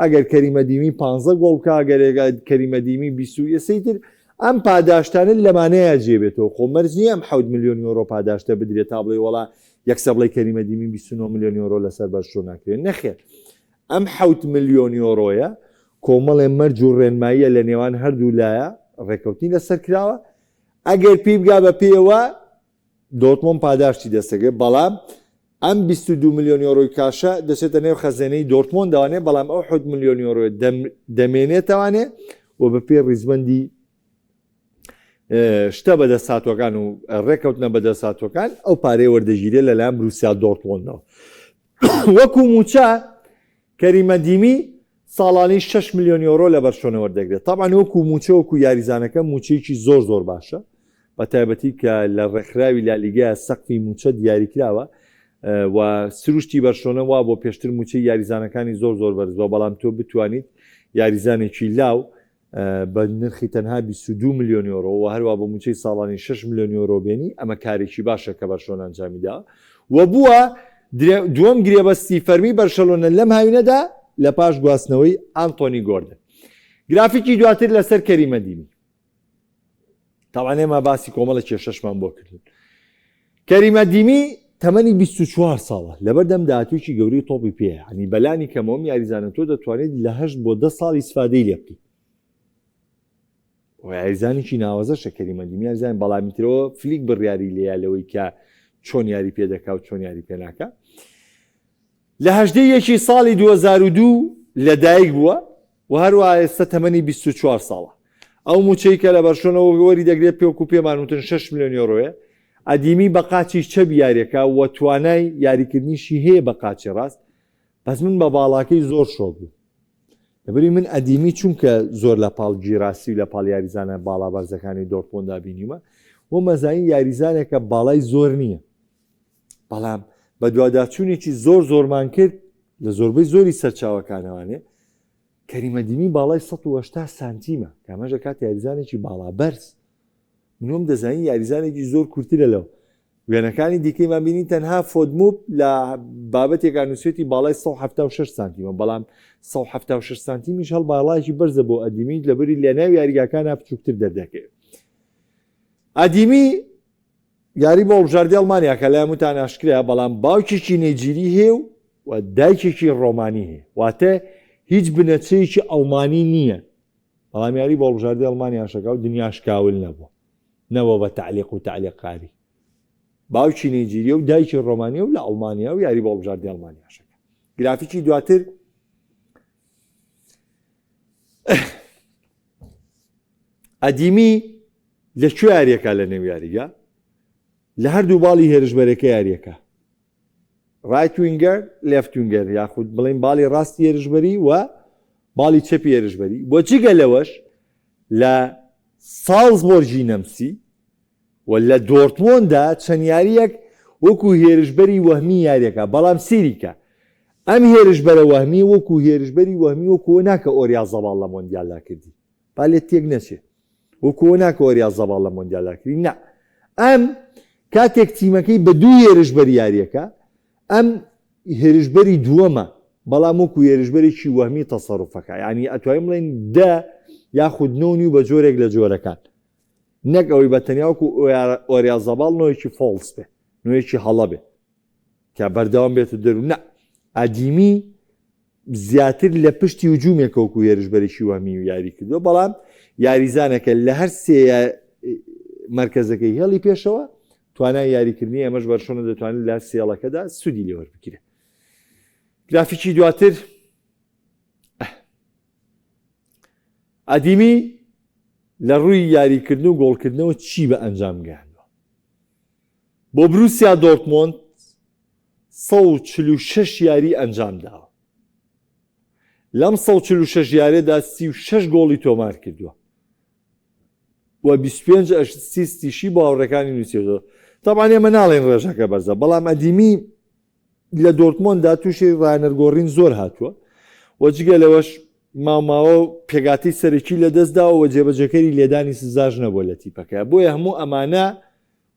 ئەگەر کەریم ئەدیمی 15 گۆڵ بکا ئەگەر کەریم ئەدیمی 20 تر ئەم پاداشتانە لەمانەیە جێبێتەوە. خۆ مەرج نییە ئەم 7 ملیۆن یۆرۆ پاداشتە بدرێت تا بڵێ وەڵا یەکسە بڵێ کەریم ئەدیمی 29 ملیۆن یۆرۆ لەسەر بەرشۆ ناکرێت. نەخێر ئەم 7 ملیۆن یۆرۆیە کۆمەڵێ مەرج و ڕێنماییە لە نێوان هەردوو لایە ڕێکەوتنی لەسەر کراوە ئەگەر پێی بگا بە پێوە دۆرتمۆند پاداشتی دەستەگە بەڵام ئەم 22 ملیۆن یۆرۆی کاشە دەچێتە نێو خەزانەی دۆرتمۆند دەوانێت بەڵام ئەو 7 ملیۆن یۆرۆ دەمێنێتەوانێ و بە پێ ڕیزبەندی شتە بەدەساتوەکان و ڕێکەوتنە بەدەساتوەکان ئەو پارەی وەردەگیرێت لەلایەن بروسیا دۆرتمۆندەوە وەکو موچە کەریمە دیمی ساڵانی 6 ملیۆن یۆرۆ لە بەرشۆنە وەردەگرێت تاوان وەکو موچە وەکو یاریزانەکە موچەیەکی زۆر زۆر باشە بە تایبەتی کە لە ڕێکخراوی لالیگای سەقفی موچە دیاریکراوە و سروشتی بەرشۆنە وا بۆ پێشتر موچەی یاریزانەکانی زۆر زۆر بەرزەوە بەڵام تۆ بتوانیت یاریزانێکی لاو بە نرخی تەنها 22 ملیۆن یۆرۆ و هەروە بە موچەی ساڵانی 6 ملیۆن یۆرۆ بێنی ئەمە کارێکی باشە کە بەرشۆن ئەنجامیدا و بووە دووەم گرێبەستی فەرمی بەرشەلۆنە لەم هاوینەدا لە پاش گواستنەوەی ئانتۆنی گۆردن گرافیکی دواتر لەسەر کەریمە دیمی تاوانێ ما باسی کۆمەڵە کێشەشمان بۆ کردن کەریمە دیمی تەمەنی 24 ساڵە لەبەردەم داهاتوێکی گەورەی تۆپی پێە هەنی بەلانی کەمەوەم یاریزانە تۆ دەتوانێت لە 8 بۆ 10 ساڵ ئیسفادەی لێ بکەیت یاریزانێکی ناوەزەشە کەریمە دیمی یاریزان بەڵامی ترەوە فلیک بڕیاری لێیە لەوەی کە چۆن یاری پێ دەکا و چۆن یاری پێ ناکە لە 18 ساڵی 2002 لەدایک بووە و هەروە ئێستا تەمەنی 24 ساڵە ئەو موچەی کە لە بەرشۆنەوە وەری دەگرێت پێوەکو پێمانوتن 6 ملیۆن یۆرۆیە ئەدیمی بە قاچی چەبی یاریەکە و توانای یاریکردنیشی هەیە بە قاچی ڕاست بەس من بە باڵاکەی زۆر شۆک بوو لەبەری من ئەدیمی چونکە زۆر لە پاڵ گیراسی و لە پاڵ یاریزانە باڵا بەرزەکانی دۆرتمۆندا بینیمە و مەزانی یاریزانێکە باڵای زۆر نییە بەڵام بە دوواداچوونێکی زۆر زۆرمان کرد لە زۆربەی زۆری سەرچاوەکانەوانێ کەریمە دیمی باڵای 180 سانتیمە کامەژە کات یاریزانێکی باڵا بەرز منۆم دەزانی یاریزانێکی زۆر کورتترە لەو وێنەکانی دیکەیمان بینی تەنها فۆدموب لە بابەتێکا نووسێتی باڵای 176 سانتیمە بەڵام 176 سانتیمیش هەڵ باڵایکی بەرزە بۆ ئەدیمی لەبەری لە ناو یاریگاکانە بچووکتر دەردەکەوێت ئەدیمی یاری بۆ هەڵبژاردی ئەڵمانیا کە لای هەمووتان ئاشکرایە بەڵام باوکێکی نەیجیری هەیە و دایکێکی ڕۆمانی هەیە واتە هیچ بنەچەیەکی ئەڵمانی نییە بەڵام یاری بۆ هەڵبژاردی ئەڵمانیاشەکە و دنیاشکاول نەبووە نەوە بە تعلیق و تعلیقاری باوکی نەیجیریە و دایکی ڕۆمانیا و لە ئەڵمانیا و یاری بۆ هەڵبژاردی ئەڵمانیاشەکە گرافیکی دواتر ئەدیمی لەکوێ یاریەکە لە نێو یاریگا لە هەردوو باڵی هێرشبەرەکە یاریەکە ڕایت وینگەر لێفت وینگەر یاخود بڵین باڵی ڕاستی هێرشبەری و باڵی چەپی هێرشبەری بۆ جگە لەوەش لە ساڵزبۆرژی نەمسی و لە دۆرتمۆندا چەند یاریەک وەکو هێرشبەری وەهمی یاریەکە بەڵام سیریکە ئەم هێرشبەرە وەهمی وەکو هێرشبەری وەهمی وەکو ناکە ئۆریا زەباڵ لە مۆندیالدا کردی با لێت تێک نەچێت وەکو ناکە ئۆریا زەباڵ لە مۆندیالدا کردی نا ئەم کاتێک تیمەکەی بە دوو هێرشبەری یاریەکە ئەم هێرشبەری دووەمە بەڵام وەکو هێرشبەرێکی وەهمی تەسەڕوفەکە یعنی ئەتوانین بڵێن دە یاخود نۆنی و بە جۆرێک لە جۆرەکان نەک ئەوەی بە تەنیا وەکو ئۆریا زەباڵ نۆیەکی فۆڵس بێ نوێیەکی هەڵە بێ کە بەردەوام بێت و دەرو نە ئەدیمی زیاتر لە پشتی هجوومێکە وەکو هێرشبەرێکی وەهمی و یاری کردووە بەڵام یاریزانەکە لە هەر سێ مرکزەکەی هێڵی پێشەوە توانای یاریکردنی ئەمەش بەرشۆنە دەتوانێت لە سێڵەکەدا سوودی لێوە بکرێت گرافیکی دواتر ئەدیمی لە ڕووی یاریکردن و گۆڵکردنەوە چی بە ئەنجام گەیاندووە بۆ بروسیا دۆرتمۆند 146 یاری ئەنجام داوە لەم 146 یاریەدا 36 گۆڵی تۆمار کردووە و 25 ئەسیستیشی بۆ هاوڕێکانی نووسێتەوە تاوان ئێمە ناڵێن ڕێژەکە بەرزە بەڵام ئەدیمی لە دۆرتمۆندا تووشی ڕانەرگۆڕین زۆر هاتووە و جگە لەوەش ماوماوە پێگاتی سەرەکی لە دەستداوە و جێبەجەکەری لێدانی سزاژ نەبووە لە تیپەکە بۆیە هەموو ئەمانە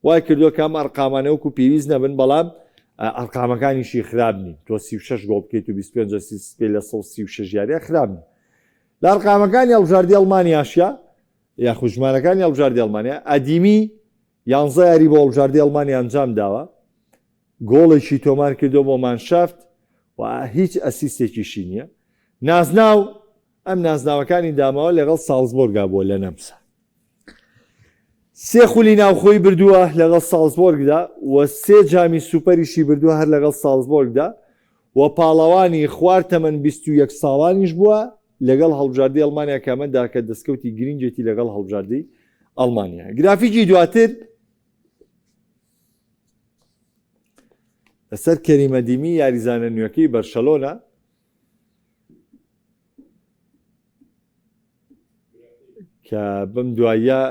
وای کردووە کام ئەرقامانە وەکو پێویست نەبن بەڵام ئەرقامەکانیشی خراپ نین تۆ 36 گۆڵ بکەیت و 25 ئەسیست لە 136 یاریە خراپ نین لە ئەرقامەکانی هەڵبژاردی ئەڵمانیاشە یاخود ژمارەکانی هەڵبژاردی ئەڵمانیا ئەدیمی 11 یاری بۆ هەڵبژاردی ئەڵمانیا ئەنجام داوە گۆڵێکی تۆمار کردو بۆ مانشافت و هیچ ئەسیستێکیشی نییە. نازناو ئەم نازناوەکانی داماوە لەگەڵ ساڵزبۆرگا بۆ لە نەمسا. 3 خولی ناوخۆی بردووە لەگەڵ ساڵزبۆرگدا و 3 جامی سوپەریشی بردووە هەر لەگەڵ ساڵزبۆرگدا و پاڵەوانی خوار تەمەن 21 ساڵانیش بووە لەگەڵ هەڵبژاردەی ئەڵمانیا کامەندا کە دەستکەوتی گرنگێتی لەگەڵ هەڵبژاردەی ئەڵمانیا. گرافیکی دواتر لەسەر کەریمە دیمی یاریزانە نوێەکەی بەرشەلۆنە کە بەم دوایە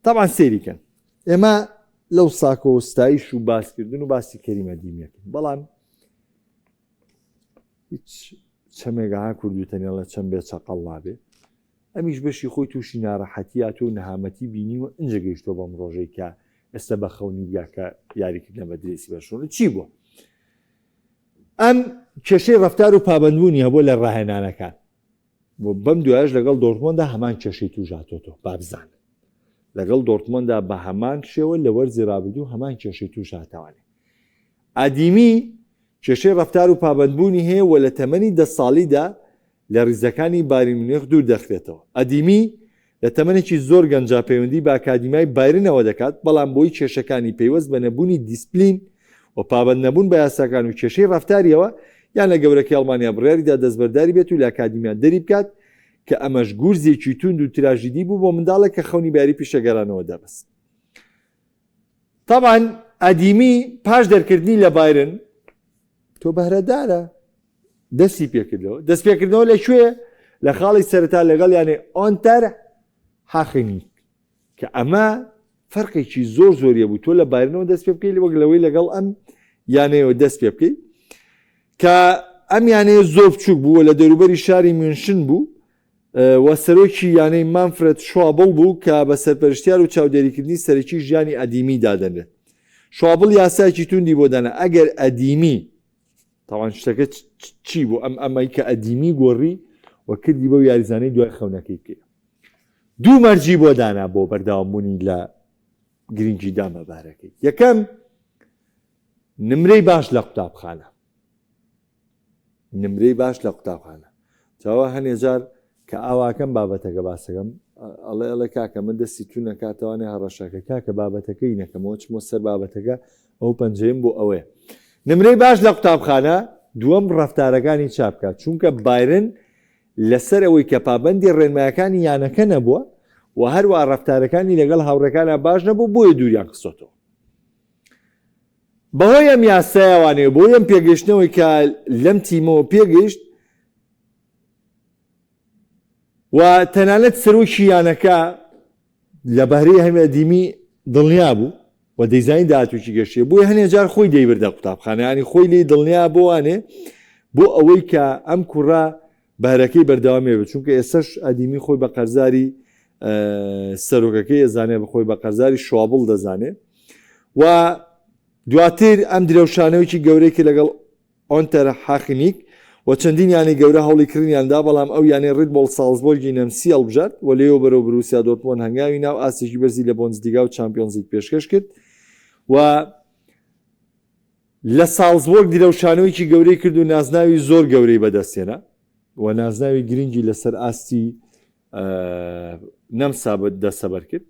تاوان سێریکەن. ئێمە لەو ساکۆ ستایش و باسکردن و باسی کەریمە دیمیەکەن، بەڵام هیچ چەمێگەها کوردوتەنێ لە چەند بێ چەقەڵ نابێ. ئەمیش بەشی خۆی تووشی ناڕەحەتیات و نەهامەتی بینیوە ئەنجە گەیشتۆ بەم ڕۆژەی کە ئێستا بە خەونی بیاکە یاریکردنە بە درێسی بەرشۆنە چی بووە؟ ئەم کێشەی ڕەفتار و پابەندبوونی هەبوو لە ڕاهێنانەکان بۆ بەم دوایش لەگەڵ دۆرتمۆندا هەمان کێشەی توژاتۆتۆ بابزان لەگەڵ دۆرتمۆندا بە هەمان شێوە لە وەرزی ڕابردوو هەمان کێشەی توش هاتوانێ. ئادیمی کێشەی ڕەفتار و پابەندبوونی هەیە و لە تەمەنی 10 ساڵیدا لە ڕیزەکانی باری مونیخ دوور دەخرێتەوە. ئەدیمی لە تەمەنێکی زۆر گەنجا پەیوەندی بە ئاکادیمای بایرنەوە دەکات، بەڵام بۆی کێشەکانی پەیوەست بە نەبوونی دیسپلین و پابەند نەبوون بە یاساکان و کێشەی ڕەفتاریەوە یان لە گەورەکەی ئەڵمانیا بڕیاریدا دەستبەرداری بێت و لە ئاکادیمیان دەری بکات کە ئەمەش گورزێکی توند و تراژیدی بوو بۆ منداڵێک کە خەونی باری پیشەگەرانەوە دەبست. طبعاً ئەدیمی پاش دەرکردنی لە بایرن تۆ بەهرەدارە دەستی پێکردەوە. دەست پێکردنەوە لەکوێ؟ لە خاڵی سەرەتا لەگەڵ یانێ ئۆنتەر حاخنیک کە ئەمە فەرقێکی زۆر زۆریە بوو تۆ لە بایرنەوە دەست پێ بکەیت وەک لەوەی لەگەڵ ئەم یانەیەوە دەست پێ بکەیت کە ئەم یانەیە زۆر بچووک بووە لە دەوروبەری شاری میونشن بوو و سەرۆکی یانەی مانفرێد شوابڵ بوو کە بە سەرپەرشتیار و چاودێریکردنی سەرەکی ژیانی ئەدیمی دادەنێت. شوابڵ یاسایکی توندی بۆ دانا ئەگەر ئەدیمی تاوان شتەکە چی بوو ئەمەی کە ئەدیمی گۆڕی و کردی بەو یاریزانەی دوای خەونەکەی بکەیت. 2 مەرجی بۆ دانا بۆ بەرداوامبوونی لە گرنگی دامەبارەکەی. یەکەم نمرەی باش لە قوتابخانە. نمرەی باش لە قوتابخانە چاوە هەنێجار کە ئاواکەم بابەتەکە باسەکەم ئەڵێ کاکە من دەستی تو نەکاتەوانێ هەڕەشەکە کاکە بابەتەکەی نەکەمەوە چمۆ سەر بابەتەکە ئەو پەنجەیەم بۆ ئەوەیە. نمرەی باش لە قوتابخانە دووەم ڕەفتارەکانی چاپکات چونکە بایرن لەسەر ئەوەی کە پابەندی ڕێنمایەکانی یانەکە نەبووە و هەروە ڕەفتارەکانی لەگەڵ هاوڕەکانە باش نەبوو بۆیە دووریان قسۆتەوە. بەهۆی ئەم یاسایەوانەیە بۆ ئەم پێگەشتنەوەی کە لەم تیمەوە پێگەیشت و تەنانەت سەرۆکی یانەکە لە بەهرەی هەمێدیمی دڵنیا بوو و دەیزانی داهاتوێکی گەشتێ بۆی هەنێ جار خۆی دەیبردە قوتابخانەیانی خۆی لێ دڵنیا بۆوانێ بۆ ئەوەی کە ئەم کوڕا بەهرەکەی بەردەوامێ بێت چونکە ئێسەش ئەدیمی خۆی بە قەرزاری سەرۆکەکەی ئەزانێ بەخۆی بە قەرزاری شوابڵ دەزانێ و دواتر ئەم درێوشانەوەیکی گەورەیەکی لەگەڵ ئۆنتەر حاخنیک و چەندین یانی گەورە هەوڵی کردیاندا بەڵام ئەو یانەی ڕێدبۆڵ ساڵزبۆرگی نەمسی هەڵبژارد و لێەوە بەرەو بروسیا دۆرتمۆند هەنگاوی ناو ئاسێکی بەرزی لە بۆنزلیگا و چامپیۆنز لیگ پێشکەش کرد و لە ساڵزبۆرگ درێوشانەوەیکی گەورەی کرد و نازناوی زۆر گەورەی بەدەستێنە و نازناوی گرنگی لەسەر ئاستی نەمسا دەسەبەر کرد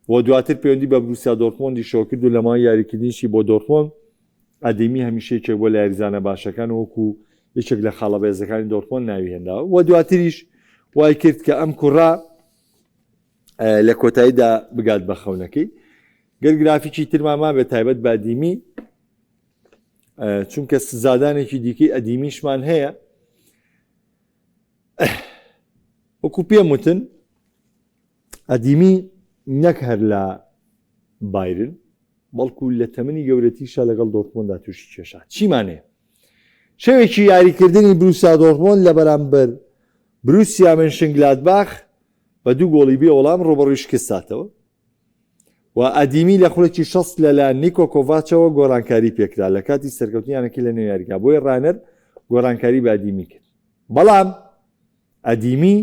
و دواتر پەیوەندی بە بروسیا دۆرتمۆندی شۆ کرد و لەمای یاریکردنیشی بۆ دۆرتمۆند ئەدیمی هەمیشەیەکێک بۆ لە یاریزانە باشەکان وەکو یەکێک لە خاڵە بەێزەکانی دۆرتمۆند ناوی هێنداوە و دواتریش وای کرد کە ئەم کوڕا لە کۆتاییدا بگات بە خەونەکەی. گەر گرافیکی ترماما بێت تایبەت بە ئەدیمی چونکە سزادانێکی دیکەی ئەدیمیشمان هەیە وەکو پێم وتن ئەدیمی نەک هەر لە بایرن بەڵکو لە تەمەنی گەورەتیشە لەگەڵ دۆرتمۆندا تووشی کێشات. چیمانەیە؟ شەوێکی یاریکردنی بروسیا دۆرتمۆند لە بەرامبەر بروسیا مەنشنگلادباخ بە 2 گۆڵی بێ وەڵام ڕۆبەڕۆی شکستاتەوە و ئەدیمی لە خولێکی 6 لەلایەن نیکۆ کۆڤاچەوە گۆڕانکاری پێکرا لە کاتی سەرکەوتنیانەکەی لە نێو یاریگا بۆی ڕانەر گۆڕانکاری بە ئەدیمی کرد بەڵام ئەدیمی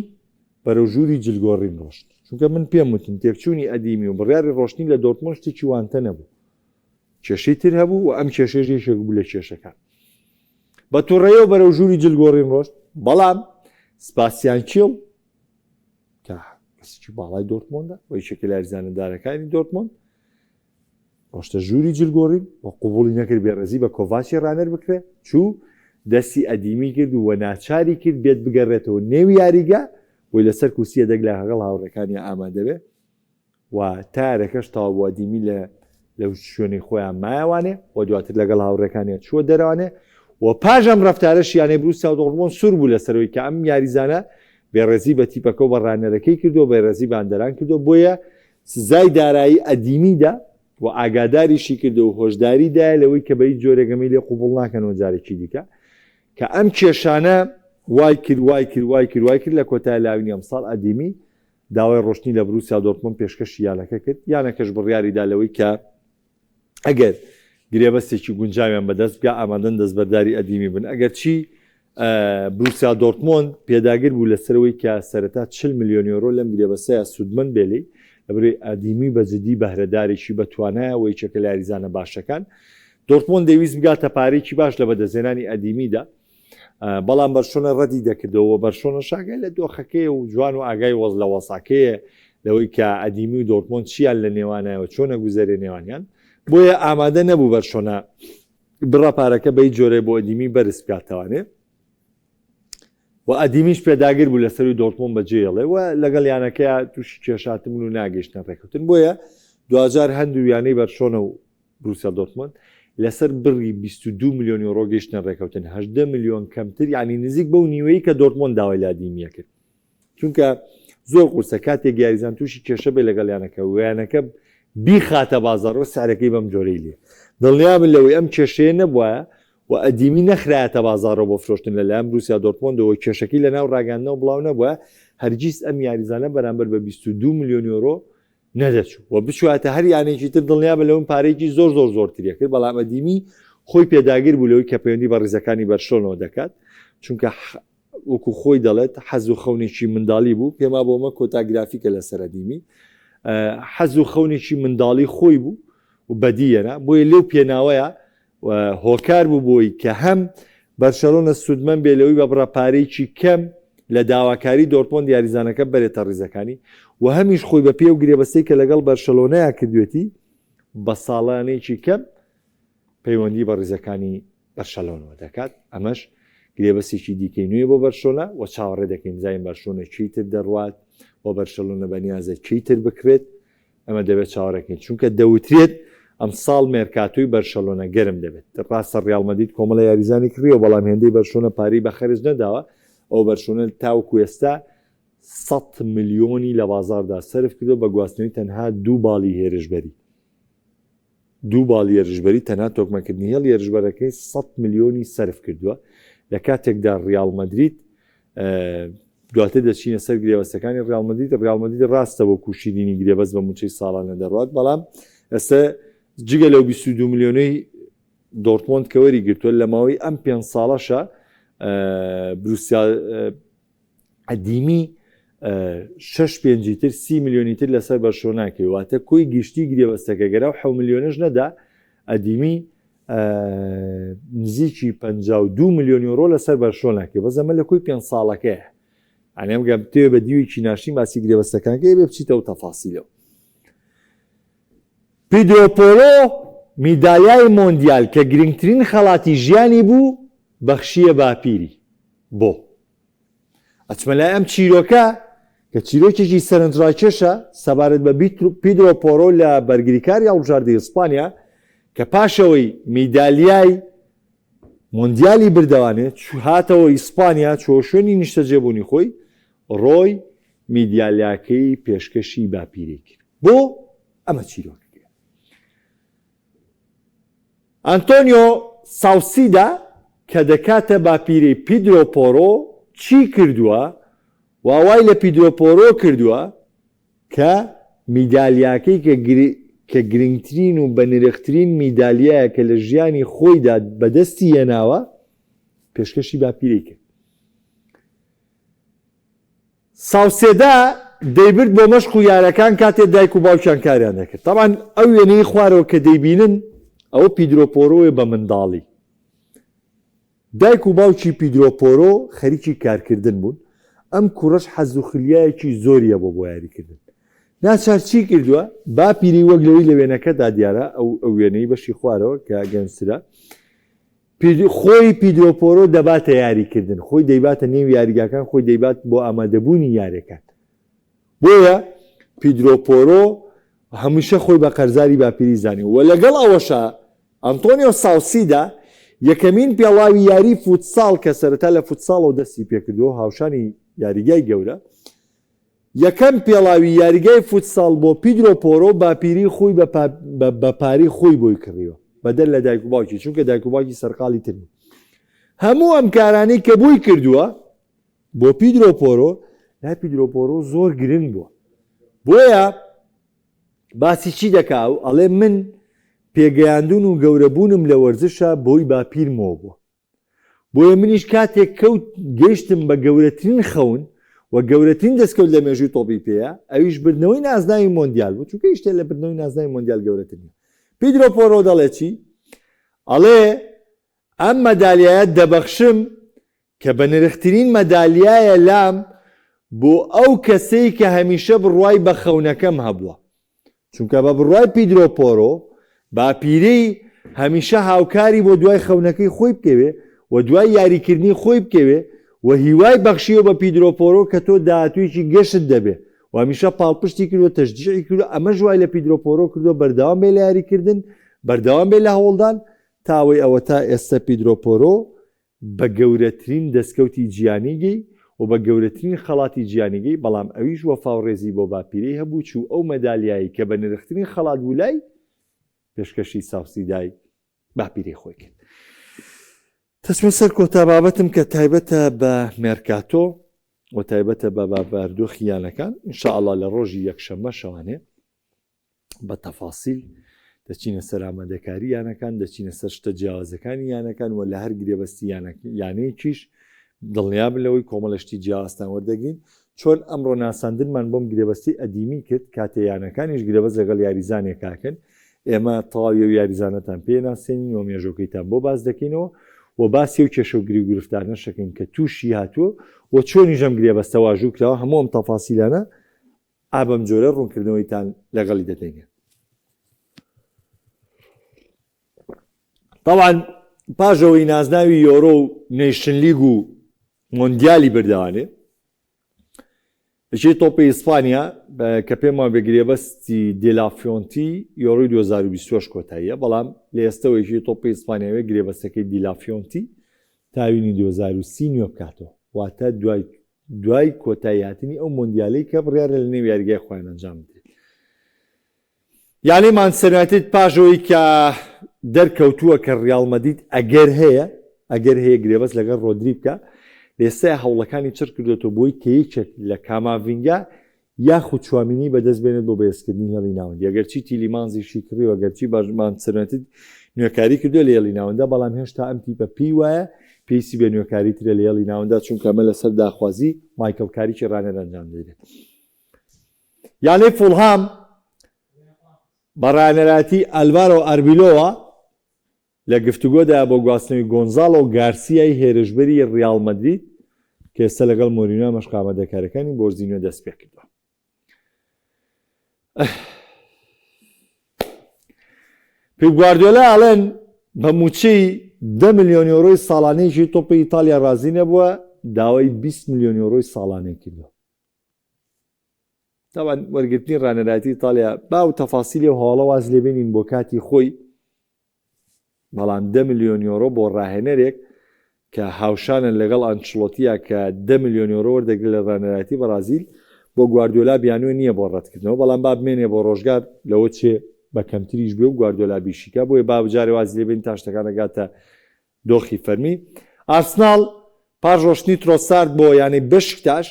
بەرەو ژووری جلگۆڕین ڕۆشت چونکە من پێم وتم تێکچوونی ئەدیمی و بڕیاری ڕۆشتنی لە دۆرتمۆند شتێکی وانتە نەبوو کێشەی تر هەبوو و ئەم کێشەش یەکێک بوو لە کێشەکان بە تووڕێیەوە بەرەو ژووری جلگۆڕین ڕۆژ بەڵام سپاسیان کێڵ کە کەسێکی باڵای دۆرتمۆندە بۆ یەکێکە لە یاریزانەدارەکانی دۆرتمۆند ڕۆشتە ژووری جلگۆڕین و قوبوڵی نەکرد بێڕێزی بە کۆڤاچی ڕانەر بکرێت چوو دەستی ئەدیمی کرد و ناچاری کرد بێت بگەڕێتەوە نێوی یاریگا بۆی لەسەر کوسیە دەک لە هەگەڵ هاوڕەکانی ئامادەبێ و تارەکەش تاوا بۆ ئەدیمی لەو شوێنی خۆیان مایەوانێ و دواتر لەگەڵ هاوڕەکانیان چوە دەروانێ و پاش ئەم ڕەفتارەش یانەی بروسیا و دۆڕتمۆند سوور بوو لەسەرەوەی کە ئەم یاریزانە بێڕێزی بە تیپەکە و بە ڕانەرەکەی کردو بێڕێزی باندەران کردو بۆیە سزای دارایی ئەدیمیدا و ئاگاداریشی کردو و هۆشداریدایە لەوەی کە بە هیچ جۆرەگەمەی لێ قوبوڵ ناکەنەوە جارێکی دیکە کە ئەم کێشانە وای کرد لە کۆتای لاوینی ئەمساڵ ئەدیمی داوای ڕۆشتنی لە بروسیا دۆرتمۆند پێشکەشی یانەکە کرد یانەکەش بڕیاریدا لەوەی کە ئەگەر گرێبەستێکی گونجاویان بەدەست بگا ئامادەن دەستبەرداری ئەدیمی بن ئەگەر چی بروسیا دۆرتمۆند پێداگر بوو لەسەرەوەی کە سەرەتا 40 ملیۆن یۆرۆ لەم گرێبەستەیە سودمەند بێلی لەبەرەوەی ئەدیمی بەجددی بەهرەدارێکی بەتوانایە و یەکێکە لە یاریزانە باشەکان دۆرتمۆند دەویست بگاتە پارێکی باش لە بەدەستهێنانی ئەدیمیدا بەڵام بەرشۆنە ڕەتی دەکردەوە بەرشۆنە شاگای لە دۆخەکەی و جوان و ئاگای وەز لە وەساکەیە لەوەی کە ئەدیمی و دۆرتمۆند چیان لە نێوانایەوە چۆنە گوزەرێ نێوانیان بۆیە ئامادە نەبوو بەرشۆنە بڕە پارەکە بە هیچ جۆرێ بۆ ئەدیمی بەرز بکاتەوانێ و ئەدیمیش پێداگر بوو لەسەروی دۆرتمۆند بەجێڵێ و لەگەڵ یانەکەی تووشی کێشاتم و ناگەیشتە ڕێکەوتن بۆیە 2000 هەندوو یانەی بەرشۆنە و بروسیا دۆرتمۆند لەسەر بڕی 22 ملیۆن یۆرۆ گەیشتە ڕێکەوتن 18 ملیۆن کەمتر یعنی نزیک بەو نیوەیە کە دۆرتمۆند داوای لە ئەدیمیە کرد چونکە زۆر قورسە کاتێک یاریزان تووشی کێشە بێ لەگەڵ یانەکە و یانەکە بیخاتە بازاڕۆ سعرەکەی بەم جۆرەی لێ دڵنیابن لەوەی ئەم کێشەیە نەبووە و ئەدیمی نەخرایەتە بازاڕۆ بۆ فرۆشتن لەلایەن بروسیا دۆرتمۆندەوە کێشەکەی لە ناو ڕاگەاندنەوە بڵاو نەبووە هەرگیز ئەم یاریزانە بەرامبەر بە 22 ملیۆن یۆرۆ نەدەچوو و بچواتە هەر یانێکی تر دڵنیابە لەون پارێکی زۆرترە کرد بەڵام ئەدیمی خۆی پێداگر بوو لەوەی کە پەیوەندی بە ڕێزەکانی بەرشۆنەوە دەکات چونکە وەکو خۆی دەڵێت حەز و خەونێکی منداڵی بوو پێما بۆمە کۆتاگرافیکە لەسەر ئەدیمی حەز و خەونێکی منداڵی خۆی بوو و بەدیەنە بۆیە لێو پێناوەیە هۆکار بوو بۆی کە هەم بەرشەلۆنە سودمەند بێ لەوەی بە بڕەپارێکی کەم لە داواکاری دۆرتمۆند یاریزانەکە بەرێتە ڕێزەکانی و هەمیش خۆی بە پێ و گرێبەستەی کە لەگەڵ بەرشەلۆنەیە کردوێتی بە ساڵانەیەکی کەم پەیوەندی بە ڕێزەکانی بەرشەلۆنەوە دەکات ئەمەش گرێبەستێکی دیکەی نوێ بۆ بەرشۆنە و چاوەڕێ دەکەین زای بەرشۆنە چیتر دەڕوات و بەرشەلۆنە بەنیازە چیتر بکرێت ئەمە دەبێت چاوەڕێکین چونکە دەوترێت ئەم ساڵ مێرکاتۆی بەرشەلۆنە گەرم دەبێت ڕاستە ڕیال مەدرید کۆمەڵە یاریزانی کڕیەوە بەڵام هێندەی بەرشۆنە پارەی بە خەرج نەداوە ئەو بەرشۆنە تاوەکو ئێستا 100 ملیۆنی لە بازاردا سەرف کردو بە گواستنەوەی تەنها 2 باڵی هێرشبەری 2 باڵی هێرشبەری تەنها تۆکمەکردنی هێڵ هێرشبەرەکەی 100 ملیۆنی سەرف کردووە لە کاتێکدا ڕیال مەدرید دواتر دەچینە سەر گرێبەستەکانی ڕیال مەدرید ڕاستە بۆ کوشیدنی گرێبەست بە موچەی ساڵانە دەڕات بەڵام ئێستا جگە لەو 22 ملیۆنەی دۆرتمۆند کەوەری گرتووە لە ماوەی ئەم 5 ساڵەشە بروسیا ئەدیمی 6 پێنجی تر 30 ملیۆنی تر لەسەر بەرشۆناکەی واتە کۆی گشتی گرێبەستەکە گەرا و 7 ملیۆنەش نەدا ئەدیمی نزیکی 52 ملیۆن یۆرۆ لەسەر بەرشۆناکەی بەزەمە لە کۆی 5 ساڵەکەیە ئەنێم گەم تێ بە دیوێکی ناشین باسی گرێبەستەکانکە بێ بچیتەوە تەفاسیلەوە پیدرۆ پۆرۆ میدالیای مۆندیال کە گرنگترین خەڵاتی ژیانی بوو بەخشیە باپیری بۆ ئەچمە لای ئەم چیرۆکە کە چیرۆکێکی سەرنجڕاکێشە سەبارەت بە پیدرۆ پۆرۆ لە بەرگریکاری هەڵبژاردنی ئیسپانیا کە پاشەوەی میدالیای مۆندیالی بردەوانێت هاتەوە ئیسپانیا چۆ شوێنی نیشتەجێبوونی خۆی ڕۆی میدیالیاکەی پێشکەشی باپیری کرد بۆ ئەمە چیرۆکە ئەنتۆنیۆ ساوسیدا کە دەکاتە باپیری پیدرۆ پۆرۆ چی کردووە واوای لە پیدرۆ پۆرۆ کردووە کە میدالیاکەی کە گرنگترین و بە نرخترین میدالیایە کە لە ژیانی خۆیدا بەدەستی هێناوە پێشکەشی باپیری کرد ساوسێدا دەیبرد بۆ مەشق و یارەکان کاتێ دایک و باوکیان کاریان دەکرد تەمان ئەو وێنەی خوارەوە کە دەیبینن ئەوە پیدرۆپۆرۆیە بە منداڵی. دایک و باوکی پیدرۆپۆرۆ خەریکی کارکردن بوون. ئەم کوڕەش حەز و خلیایەکی زۆریە بۆ یاریکردن. ناچار چی کردووە؟ باپیری وەک لەوەی لە وێنەکەدا دیارە ئەو وێنەی بەشی خوارەوە کە گەنجترە، خۆی پیدرۆپۆرۆ دەباتە یاریکردن، خۆی دەیباتە نێو یاریگاکان، خۆی دەیبات بۆ ئامادەبوونی یاریەکان. بۆیە پیدرۆپۆرۆ هەمیشە خۆی بە قەرزاری باپیری زانی و لەگەڵ ئەوەشە ئەنتۆنیۆ ساوسیدا یەکەمین پێڵاوی یاری فوتساڵ کە سەرەتا لە فوتساڵەوە دەستی پێکردووە، هاوشانی یاریگای گەورە، یەکەم پێڵاوی یاریگای فوتساڵ بۆ پیدرۆپۆرۆ باپیری خۆی بە پاری خۆی بۆی کڕیوە بەدەر لە دایک و باوکی، چونکە دایک و باوکی سەرقاڵی تر بوو. هەموو ئەم کارانەی کە بووی کردووە بۆ پیدرۆپۆرۆ، لای پیدرۆپۆرۆ زۆر گرنگ بووە. بۆیە باسی چی دەکا و ئەڵێ من پێگەیاندون و گەورەبوونم لە وەرزشە بۆی باپیرمەوە بووە. بۆیە منیش کاتێک کەوت گەیشتم بە گەورەترین خەون و گەورەترین دەستکەوت لە مێژووی تۆپی پێەیە، ئەویش بردنەوەی نازناوی مۆندیال بوو، چونکە هیچ شتێک لە بردنەوەی نازناوی مۆندیال گەورەترین. پیدرۆپۆرۆ دەڵێ چی؟ ئەڵێ ئەم مەدالیایە دەبەخشم کە بە نرخترین مەدالیایە لام بۆ ئەو کەسەی کە هەمیشە بڕوای بە خەونەکەم هەبووە. چونکە بە بڕوای پیدرۆپۆرۆ باپیرەی هەمیشە هاوکاری بۆ دوای خەونەکەی خۆی بکەوێ و دوای یاریکردنی خۆی بکەوێ و هیوای بەخشیەوە بە پیدرۆپۆرۆ کە تۆ داهاتوویەکی گەشت دەبێ و هەمیشە پاڵپشتی کردو تەشجیعی کردو. ئەمە ژوای لە پیدرۆپۆرۆ کردو بەردەوام بێ لە یاریکردن، بەردەوام بێ لە هەوڵدان، تاوەی ئەوە تا ئێستا پیدرۆپۆرۆ بە گەورەترین دەستکەوتی گیانیگەی و بە گەورەترین خەڵاتی گیانیگەی، بەڵام ئەویش وەفاوڕێزی بۆ باپیرەی هەبوو چوو ئەو مەدالیایی کە بە نرخترین خەڵات بوو لای پێشکەشی ساوسیدای باپیری خۆی کرد. تەچمە سەر کۆتا بابەتم کە تایبەتە بە مێرکاتۆ و تایبەتە بە باردۆخی یانەکان. ئینشاءڵڵا لە ڕۆژی یەکشەممە شەوانێ بە تەفاسیل دەچینە سەر ئامادەکاری یانەکان، دەچینە سەر شتە جیاوازەکانی یانەکان و لە هەر گرێبەستی یانەیەکیش دڵنیابن لەوەی کۆمەڵشتی جیاوازتان وەردەگرین. چۆن ئەمڕۆ ناساندنمان بۆم گرێبەستی ئەدیمی کرد کاتێ یانەکانیش گرێبەست لەگەڵ یاریزانێکاکەن، ئێمە تەواوی و یاریزانەتان پێ ناسێنین و مێژۆکەیتان بۆ باز دەکەینەوە و باسی و کێشە و گری و گرفتار نەشەکەین کە تووشی هاتووە و چۆنی ژەم گرێبەستە واژوو کراوە. هەموو ئەم تەفاسیلانە ئابەم جۆرە ڕوونکردنەوەیتان لەگەڵی دەدەینێ. طبعاً پاژەوەی نازناوی یۆرۆ و نیشن لیگ و مۆندیالی بردەوانێ بەشی تۆپی ئیسپانیا کە پێم وایە بە گرێبەستی دیلافیۆنتی یۆڕۆی 2020 کۆتاییە، بەڵام لە ئێستەوەیشی تۆپی ئیسپانیاوێ گرێبەستەکەی دیلافیۆنتی تاوینی 2030 نوێ بکاتەوە، واتە دوای کۆتایی هاتنی ئەو مۆندیالەی کە بڕیارە لە نێو یاریگای خۆیان ئەنجام بدرێت. یعنی مانچستەر پاژەوەی کە دەرکەوتووە کە ڕیاڵ مەدرید ئەگەر هەیە گرێبەست لەگەڵ ڕۆدری بکە، لێستا هەوڵەکانی چڕ کردوێتەوە بۆی کە یەکێک لە کاماڤینگا یاخود چوامینی بەدەست بێنێت بۆ بەهێزکردنی هێڵی ناوەندی. ئەگەرچی تیلیمانزیشی کڕی و ئەگەرچی مانچستەر نوێکاری کردووە لە هێڵی ناوەندە، بەڵام هێشتا ئەم تیپە پێی وایە پێویستی بە نوێکاری ترە لە هێڵی ناوەندە، چونکە ئەمە لەسەر داخوازی مایکل کاریکی ڕانەر ئەنجام دەدرێت. یانەی فولهام بە ڕانەراتی ئەلڤارۆ ئەربیلۆوە لە گفتوگۆدا بۆ گواستنەوەی گۆنزالۆ گارسیای هێرشبەری ڕیاڵ مەدرید کە ئێستا لەگەڵ مۆرینۆ مەشق ئامادەکاریەکانی بۆرزینۆ دەست پێ کردووە. پێپ گواردیۆلا ئەڵێن بە موچەی 10 ملیۆن یۆرۆی ساڵانەیەکی تۆپی ئیتالیا ڕازی نەبووە، داوای 20 ملیۆن یۆرۆی ساڵانەی کردووە. تاوان وەرگرتنی ڕانەراتی ئیتالیا با و تەفاسیلی و هەواڵە واز لێبێنین بۆ کاتی خۆی، بەڵام 10 ملیۆن یۆرۆ بۆ ڕاهێنەرێک کە هاوشانن لەگەڵ ئانچلۆتیە کە 10 ملیۆن یۆرۆ وەردەگرێت لە ڕانەراتی بەرازیل، بۆ گواردیۆلا بیانوێ نییە بۆ ڕەتکردنەوە، بەڵام با بمێنێ بۆ ڕۆژگار لەوە چێ بە کەمتریش بێ و گواردیۆلا بیشیکە، بۆیە با بجارێ واز لێبێن تا شتەکان ئەگاتە دۆخی فەرمی. ئارسناڵ پاش ڕۆشتنی ترۆسارد بۆ یانەی بەشکتاش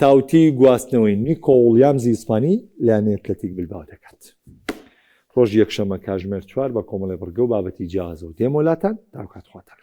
تاوتی گواستنەوەی نیکۆ ویلیامزی ئیسپانی لایەنەی ئەتلەتیک بیلباو دەکات. ڕۆژ یەکشەمە کاتژمێر 4 بە کۆمەڵی بڕگە و بابەتی جیاواز و دێم وڵاتان داوکات خواتان.